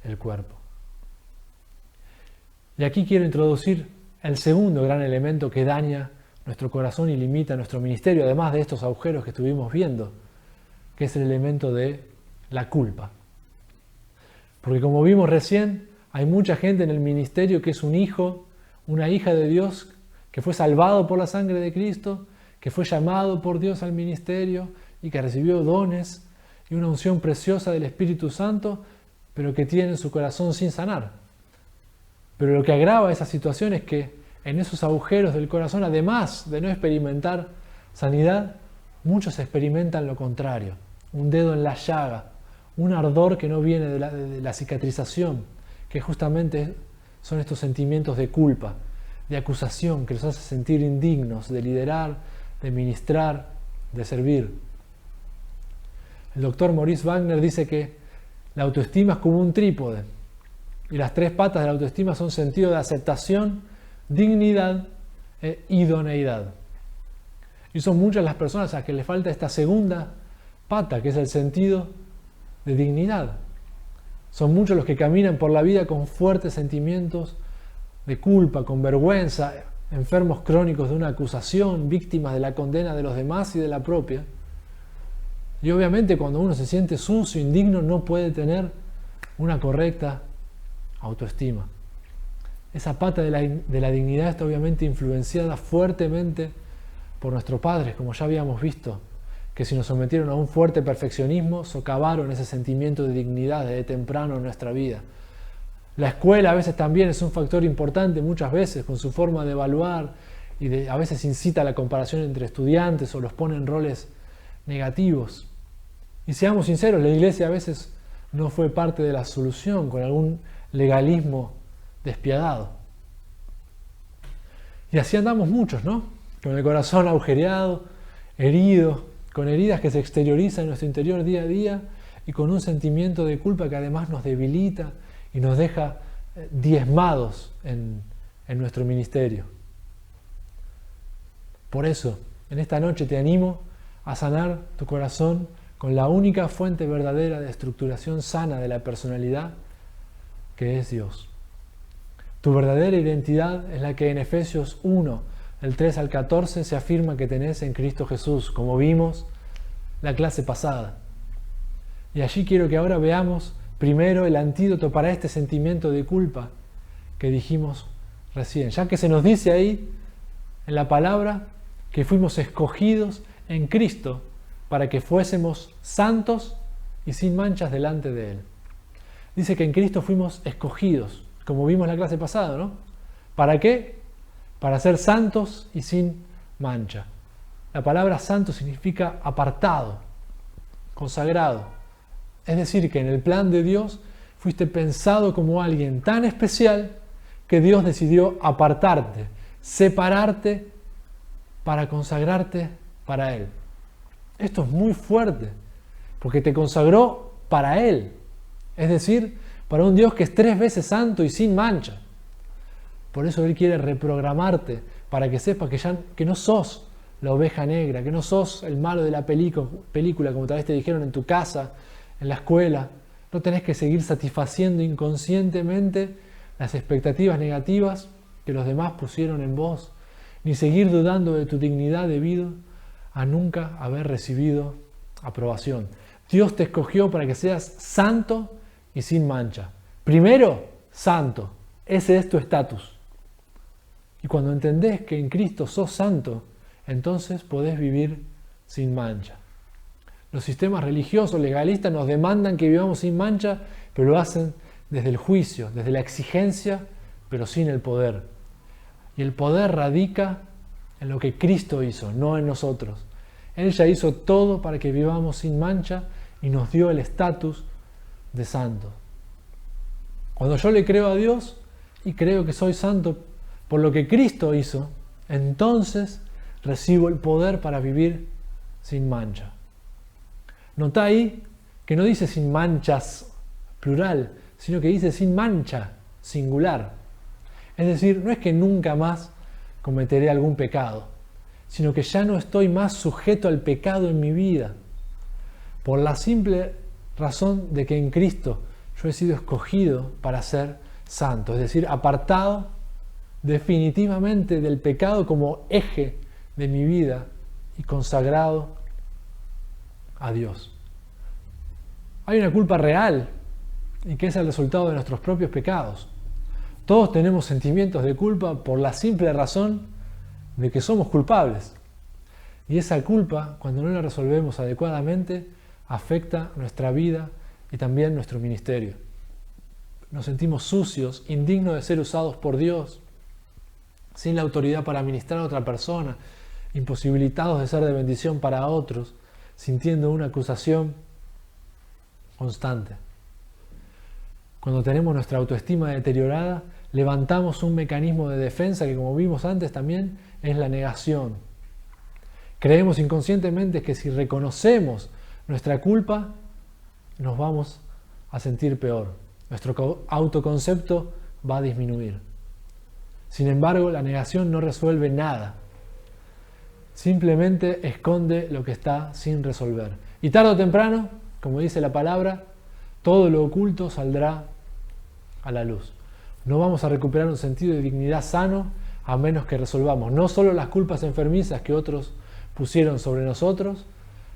el cuerpo. Y aquí quiero introducir el segundo gran elemento que daña nuestro corazón y limita nuestro ministerio, además de estos agujeros que estuvimos viendo, que es el elemento de la culpa. Porque como vimos recién, hay mucha gente en el ministerio que es un hijo, una hija de Dios, que fue salvado por la sangre de Cristo, que fue llamado por Dios al ministerio y que recibió dones y una unción preciosa del Espíritu Santo, pero que tienen su corazón sin sanar. Pero lo que agrava esa situación es que en esos agujeros del corazón, además de no experimentar sanidad, muchos experimentan lo contrario, un dedo en la llaga, un ardor que no viene de la cicatrización, que justamente son estos sentimientos de culpa, de acusación, que los hace sentir indignos de liderar, de ministrar, de servir. El doctor Maurice Wagner dice que la autoestima es como un trípode. Y las 3 patas de la autoestima son sentido de aceptación, dignidad e idoneidad. Y son muchas las personas a las que les falta esta segunda pata, que es el sentido de dignidad. Son muchos los que caminan por la vida con fuertes sentimientos de culpa, con vergüenza, enfermos crónicos de una acusación, víctimas de la condena de los demás y de la propia. Y obviamente cuando uno se siente sucio, indigno, no puede tener una correcta autoestima. Esa pata de la dignidad está obviamente influenciada fuertemente por nuestros padres, como ya habíamos visto, que si nos sometieron a un fuerte perfeccionismo, socavaron ese sentimiento de dignidad desde temprano en nuestra vida. La escuela a veces también es un factor importante, muchas veces, con su forma de evaluar y a veces incita a la comparación entre estudiantes o los pone en roles negativos. Y seamos sinceros, la iglesia a veces no fue parte de la solución con algún legalismo despiadado. Y así andamos muchos, ¿no? Con el corazón agujereado, herido, con heridas que se exteriorizan en nuestro interior día a día y con un sentimiento de culpa que además nos debilita y nos deja diezmados en nuestro ministerio. Por eso, en esta noche te animo a sanar tu corazón con la única fuente verdadera de estructuración sana de la personalidad, que es Dios. Tu verdadera identidad es la que en Efesios 1, del 3 al 14, se afirma que tenés en Cristo Jesús, como vimos la clase pasada. Y allí quiero que ahora veamos primero el antídoto para este sentimiento de culpa que dijimos recién, ya que se nos dice ahí en la palabra que fuimos escogidos en Cristo para que fuésemos santos y sin manchas delante de Él. Dice que en Cristo fuimos escogidos, como vimos en la clase pasada, ¿no? ¿Para qué? Para ser santos y sin mancha. La palabra santo significa apartado, consagrado. Es decir, que en el plan de Dios fuiste pensado como alguien tan especial que Dios decidió apartarte, separarte para consagrarte para Él. Esto es muy fuerte, porque te consagró para Él. Es decir, para un Dios que es 3 veces santo y sin mancha. Por eso Él quiere reprogramarte para que sepas que no sos la oveja negra, que no sos el malo de la película, como tal vez te dijeron en tu casa, en la escuela. No tenés que seguir satisfaciendo inconscientemente las expectativas negativas que los demás pusieron en vos, ni seguir dudando de tu dignidad debido a nunca haber recibido aprobación. Dios te escogió para que seas santo y sin mancha. Primero, santo. Ese es tu estatus. Y cuando entendés que en Cristo sos santo, entonces podés vivir sin mancha. Los sistemas religiosos legalistas nos demandan que vivamos sin mancha, pero lo hacen desde el juicio, desde la exigencia, pero sin el poder. Y el poder radica en lo que Cristo hizo, no en nosotros. Él ya hizo todo para que vivamos sin mancha y nos dio el estatus de santo. Cuando yo le creo a Dios y creo que soy santo por lo que Cristo hizo, entonces recibo el poder para vivir sin mancha. Notá ahí que no dice sin manchas plural, sino que dice sin mancha singular. Es decir, no es que nunca más cometeré algún pecado, sino que ya no estoy más sujeto al pecado en mi vida, por la simple razón de que en Cristo yo he sido escogido para ser santo, es decir, apartado definitivamente del pecado como eje de mi vida y consagrado a Dios. Hay una culpa real y que es el resultado de nuestros propios pecados. Todos tenemos sentimientos de culpa por la simple razón de que somos culpables. Y esa culpa, cuando no la resolvemos adecuadamente, afecta nuestra vida y también nuestro ministerio. Nos sentimos sucios, indignos de ser usados por Dios, sin la autoridad para ministrar a otra persona, imposibilitados de ser de bendición para otros, sintiendo una acusación constante. Cuando tenemos nuestra autoestima deteriorada, levantamos un mecanismo de defensa que, como vimos antes también, es la negación. Creemos inconscientemente que si reconocemos nuestra culpa, nos vamos a sentir peor. Nuestro autoconcepto va a disminuir. Sin embargo, la negación no resuelve nada. Simplemente esconde lo que está sin resolver. Y tarde o temprano, como dice la palabra, todo lo oculto saldrá a la luz. No vamos a recuperar un sentido de dignidad sano a menos que resolvamos no solo las culpas enfermizas que otros pusieron sobre nosotros,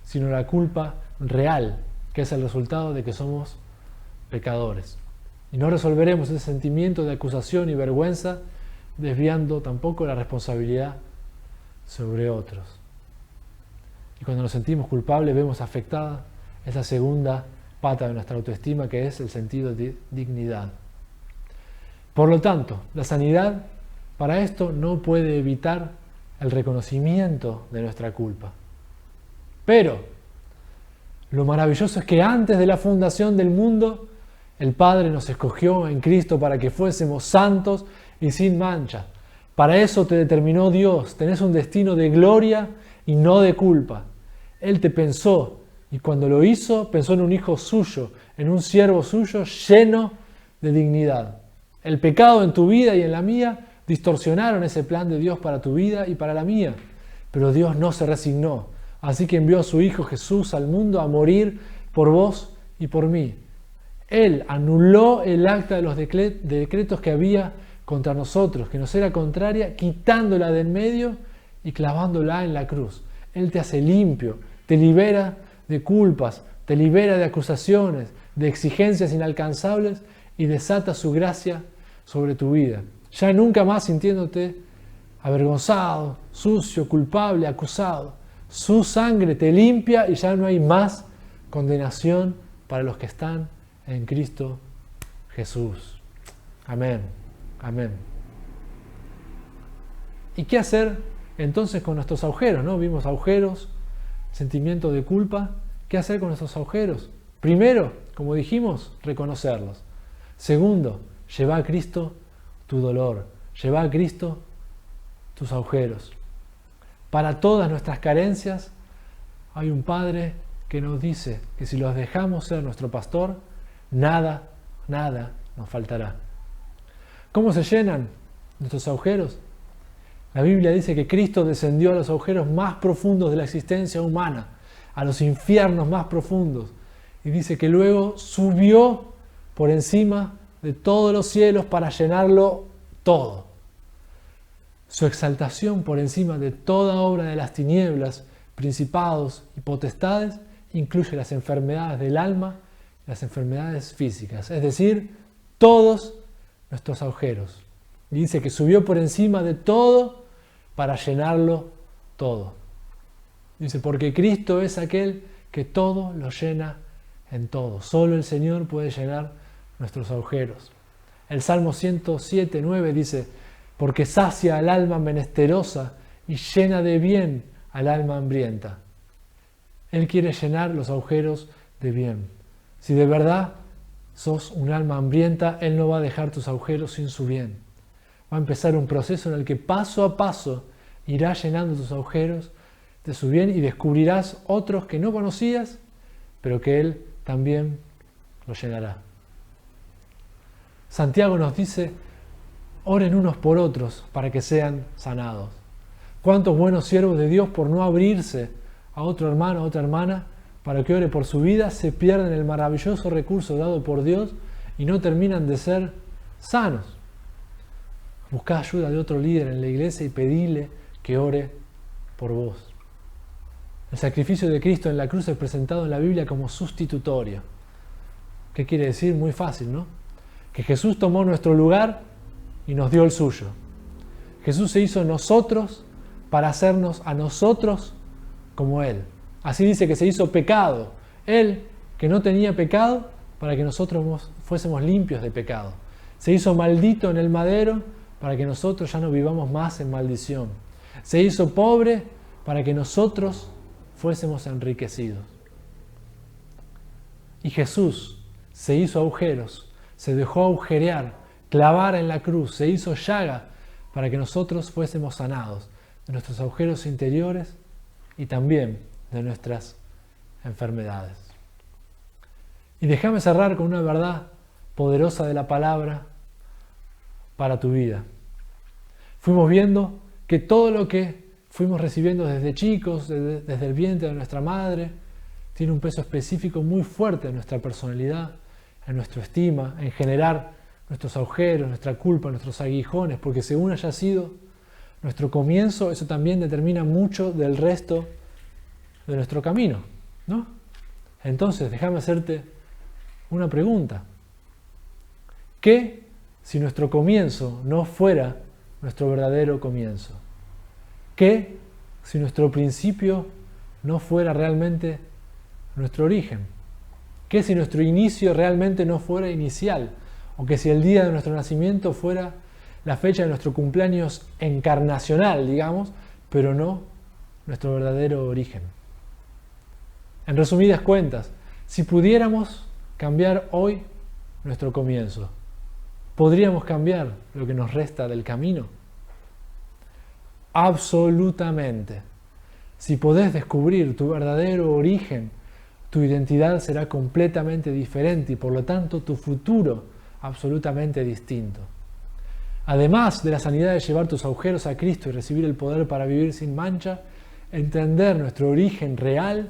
sino la culpa real, que es el resultado de que somos pecadores. Y no resolveremos ese sentimiento de acusación y vergüenza desviando tampoco la responsabilidad sobre otros. Y cuando nos sentimos culpables vemos afectada esa segunda pata de nuestra autoestima, que es el sentido de dignidad. Por lo tanto, la sanidad para esto no puede evitar el reconocimiento de nuestra culpa. Pero lo maravilloso es que antes de la fundación del mundo, el Padre nos escogió en Cristo para que fuésemos santos y sin mancha. Para eso te determinó Dios. Tenés un destino de gloria y no de culpa. Él te pensó, y cuando lo hizo, pensó en un hijo suyo, en un siervo suyo lleno de dignidad. El pecado en tu vida y en la mía distorsionaron ese plan de Dios para tu vida y para la mía. Pero Dios no se resignó. Así que envió a su Hijo Jesús al mundo a morir por vos y por mí. Él anuló el acta de los decretos que había contra nosotros, que nos era contraria, quitándola de en medio y clavándola en la cruz. Él te hace limpio, te libera de culpas, te libera de acusaciones, de exigencias inalcanzables y desata su gracia sobre tu vida. Ya nunca más sintiéndote avergonzado, sucio, culpable, acusado. Su sangre te limpia y ya no hay más condenación para los que están en Cristo Jesús. Amén. Amén. ¿Y qué hacer entonces con nuestros agujeros? ¿No? Vimos agujeros, sentimiento de culpa. ¿Qué hacer con nuestros agujeros? Primero, como dijimos, reconocerlos. Segundo, lleva a Cristo tu dolor. Lleva a Cristo tus agujeros. Para todas nuestras carencias hay un Padre que nos dice que si los dejamos ser nuestro pastor, nada nos faltará. ¿Cómo se llenan nuestros agujeros? La Biblia dice que Cristo descendió a los agujeros más profundos de la existencia humana, a los infiernos más profundos, y dice que luego subió por encima de todos los cielos para llenarlo todo. Su exaltación por encima de toda obra de las tinieblas, principados y potestades, incluye las enfermedades del alma y las enfermedades físicas, es decir, todos nuestros agujeros. Y dice que subió por encima de todo para llenarlo todo. Dice, porque Cristo es aquel que todo lo llena en todo. Solo el Señor puede llenar nuestros agujeros. El Salmo 107:9 dice, porque sacia al alma menesterosa y llena de bien al alma hambrienta. Él quiere llenar los agujeros de bien. Si de verdad sos un alma hambrienta, Él no va a dejar tus agujeros sin su bien. Va a empezar un proceso en el que paso a paso irá llenando tus agujeros de su bien y descubrirás otros que no conocías, pero que Él también los llenará. Santiago nos dice, oren unos por otros para que sean sanados. ¿Cuántos buenos siervos de Dios por no abrirse a otro hermano, a otra hermana, para que ore por su vida, se pierden el maravilloso recurso dado por Dios y no terminan de ser sanos? Buscá ayuda de otro líder en la iglesia y pedile que ore por vos. El sacrificio de Cristo en la cruz es presentado en la Biblia como sustitutorio. ¿Qué quiere decir? Muy fácil, ¿no? Que Jesús tomó nuestro lugar y nos dio el suyo. Jesús se hizo nosotros para hacernos a nosotros como Él. Así dice que se hizo pecado. Él, que no tenía pecado, para que nosotros fuésemos limpios de pecado. Se hizo maldito en el madero para que nosotros ya no vivamos más en maldición. Se hizo pobre para que nosotros fuésemos enriquecidos. Y Jesús se hizo agujeros, se dejó agujerear, clavar en la cruz, se hizo llaga para que nosotros fuésemos sanados de nuestros agujeros interiores y también de nuestras enfermedades. Y déjame cerrar con una verdad poderosa de la palabra para tu vida. Fuimos viendo que todo lo que fuimos recibiendo desde chicos, desde el vientre de nuestra madre, tiene un peso específico muy fuerte en nuestra personalidad, en nuestra estima, en generar nuestros agujeros, nuestra culpa, nuestros aguijones, porque según haya sido nuestro comienzo, eso también determina mucho del resto de nuestro camino, ¿no? Entonces, déjame hacerte una pregunta. ¿Qué si nuestro comienzo no fuera nuestro verdadero comienzo? ¿Qué si nuestro principio no fuera realmente nuestro origen? ¿Qué si nuestro inicio realmente no fuera inicial? O que si el día de nuestro nacimiento fuera la fecha de nuestro cumpleaños encarnacional, digamos, pero no nuestro verdadero origen. En resumidas cuentas, si pudiéramos cambiar hoy nuestro comienzo, ¿podríamos cambiar lo que nos resta del camino? Absolutamente. Si podés descubrir tu verdadero origen, tu identidad será completamente diferente y por lo tanto tu futuro absolutamente distinto. Además de la sanidad de llevar tus agujeros a Cristo y recibir el poder para vivir sin mancha, entender nuestro origen real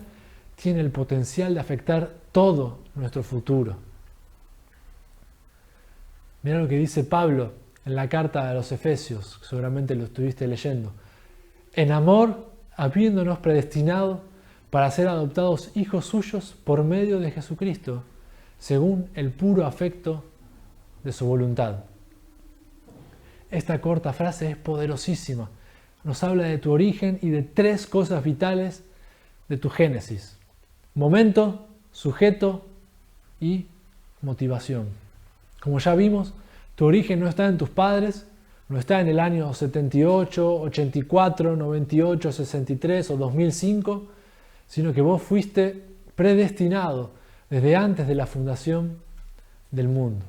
tiene el potencial de afectar todo nuestro futuro. Mira lo que dice Pablo en la carta a los Efesios, seguramente lo estuviste leyendo. En amor, habiéndonos predestinado para ser adoptados hijos suyos por medio de Jesucristo, según el puro afecto de su voluntad. Esta corta frase es poderosísima. Nos habla de tu origen y de tres cosas vitales de tu génesis: momento, sujeto y motivación. Como ya vimos, tu origen no está en tus padres, no está en el año 78, 84, 98, 63 o 2005, sino que vos fuiste predestinado desde antes de la fundación del mundo.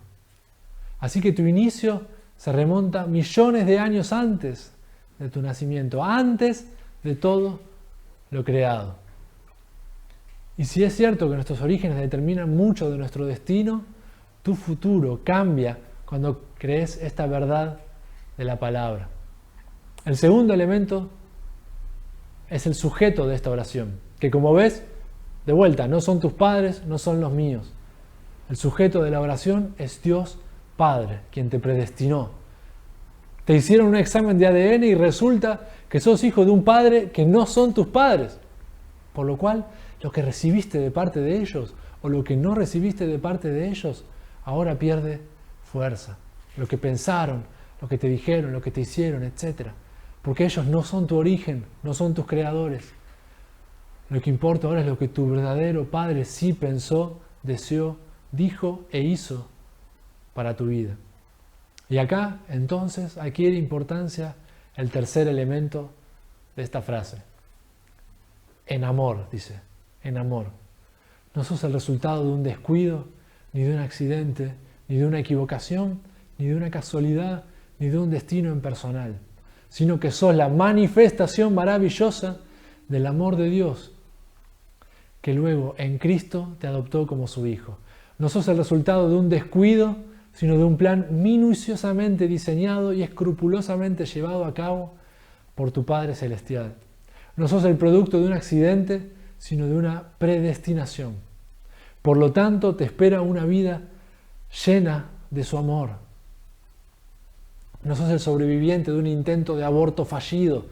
Así que tu inicio se remonta millones de años antes de tu nacimiento, antes de todo lo creado. Y si es cierto que nuestros orígenes determinan mucho de nuestro destino, tu futuro cambia cuando crees esta verdad de la palabra. El segundo elemento es el sujeto de esta oración, que como ves, de vuelta, no son tus padres, no son los míos. El sujeto de la oración es Dios Padre, quien te predestinó. Te hicieron un examen de ADN y resulta que sos hijo de un padre que no son tus padres. Por lo cual, lo que recibiste de parte de ellos o lo que no recibiste de parte de ellos, ahora pierde fuerza. Lo que pensaron, lo que te dijeron, lo que te hicieron, etc. Porque ellos no son tu origen, no son tus creadores. Lo que importa ahora es lo que tu verdadero Padre sí pensó, deseó, dijo e hizo para tu vida. Y acá, entonces, adquiere importancia el tercer elemento de esta frase. En amor, dice, en amor. No sos el resultado de un descuido, ni de un accidente, ni de una equivocación, ni de una casualidad, ni de un destino impersonal, sino que sos la manifestación maravillosa del amor de Dios, que luego en Cristo te adoptó como su hijo. No sos el resultado de un descuido, sino de un plan minuciosamente diseñado y escrupulosamente llevado a cabo por tu Padre Celestial. No sos el producto de un accidente, sino de una predestinación. Por lo tanto, te espera una vida llena de su amor. No sos el sobreviviente de un intento de aborto fallido,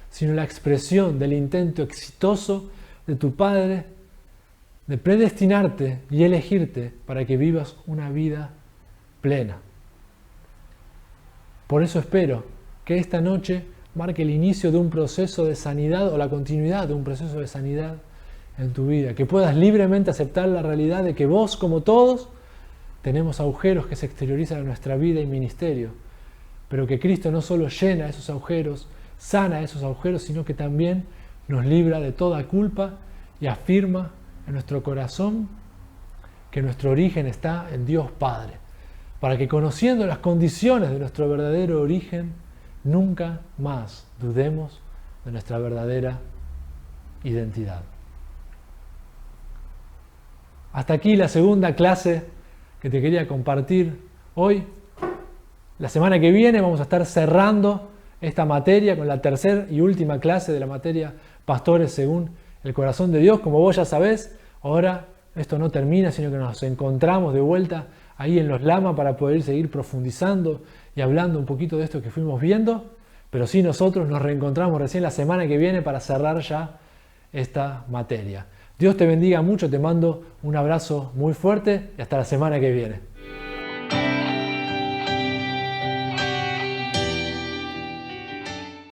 sino la expresión del intento exitoso de tu Padre de predestinarte y elegirte para que vivas una vida plena. Por eso espero que esta noche marque el inicio de un proceso de sanidad o la continuidad de un proceso de sanidad en tu vida, que puedas libremente aceptar la realidad de que vos, como todos, tenemos agujeros que se exteriorizan en nuestra vida y ministerio, pero que Cristo no solo llena esos agujeros, sana esos agujeros, sino que también nos libra de toda culpa y afirma en nuestro corazón que nuestro origen está en Dios Padre, para que conociendo las condiciones de nuestro verdadero origen, nunca más dudemos de nuestra verdadera identidad. Hasta aquí la segunda clase que te quería compartir hoy. La semana que viene vamos a estar cerrando esta materia con la tercera y última clase de la materia Pastores según el corazón de Dios. Como vos ya sabés, ahora esto no termina, sino que nos encontramos de vuelta ahí en los Lama para poder seguir profundizando y hablando un poquito de esto que fuimos viendo. Pero sí, nosotros nos reencontramos recién la semana que viene para cerrar ya esta materia. Dios te bendiga mucho, te mando un abrazo muy fuerte y hasta la semana que viene.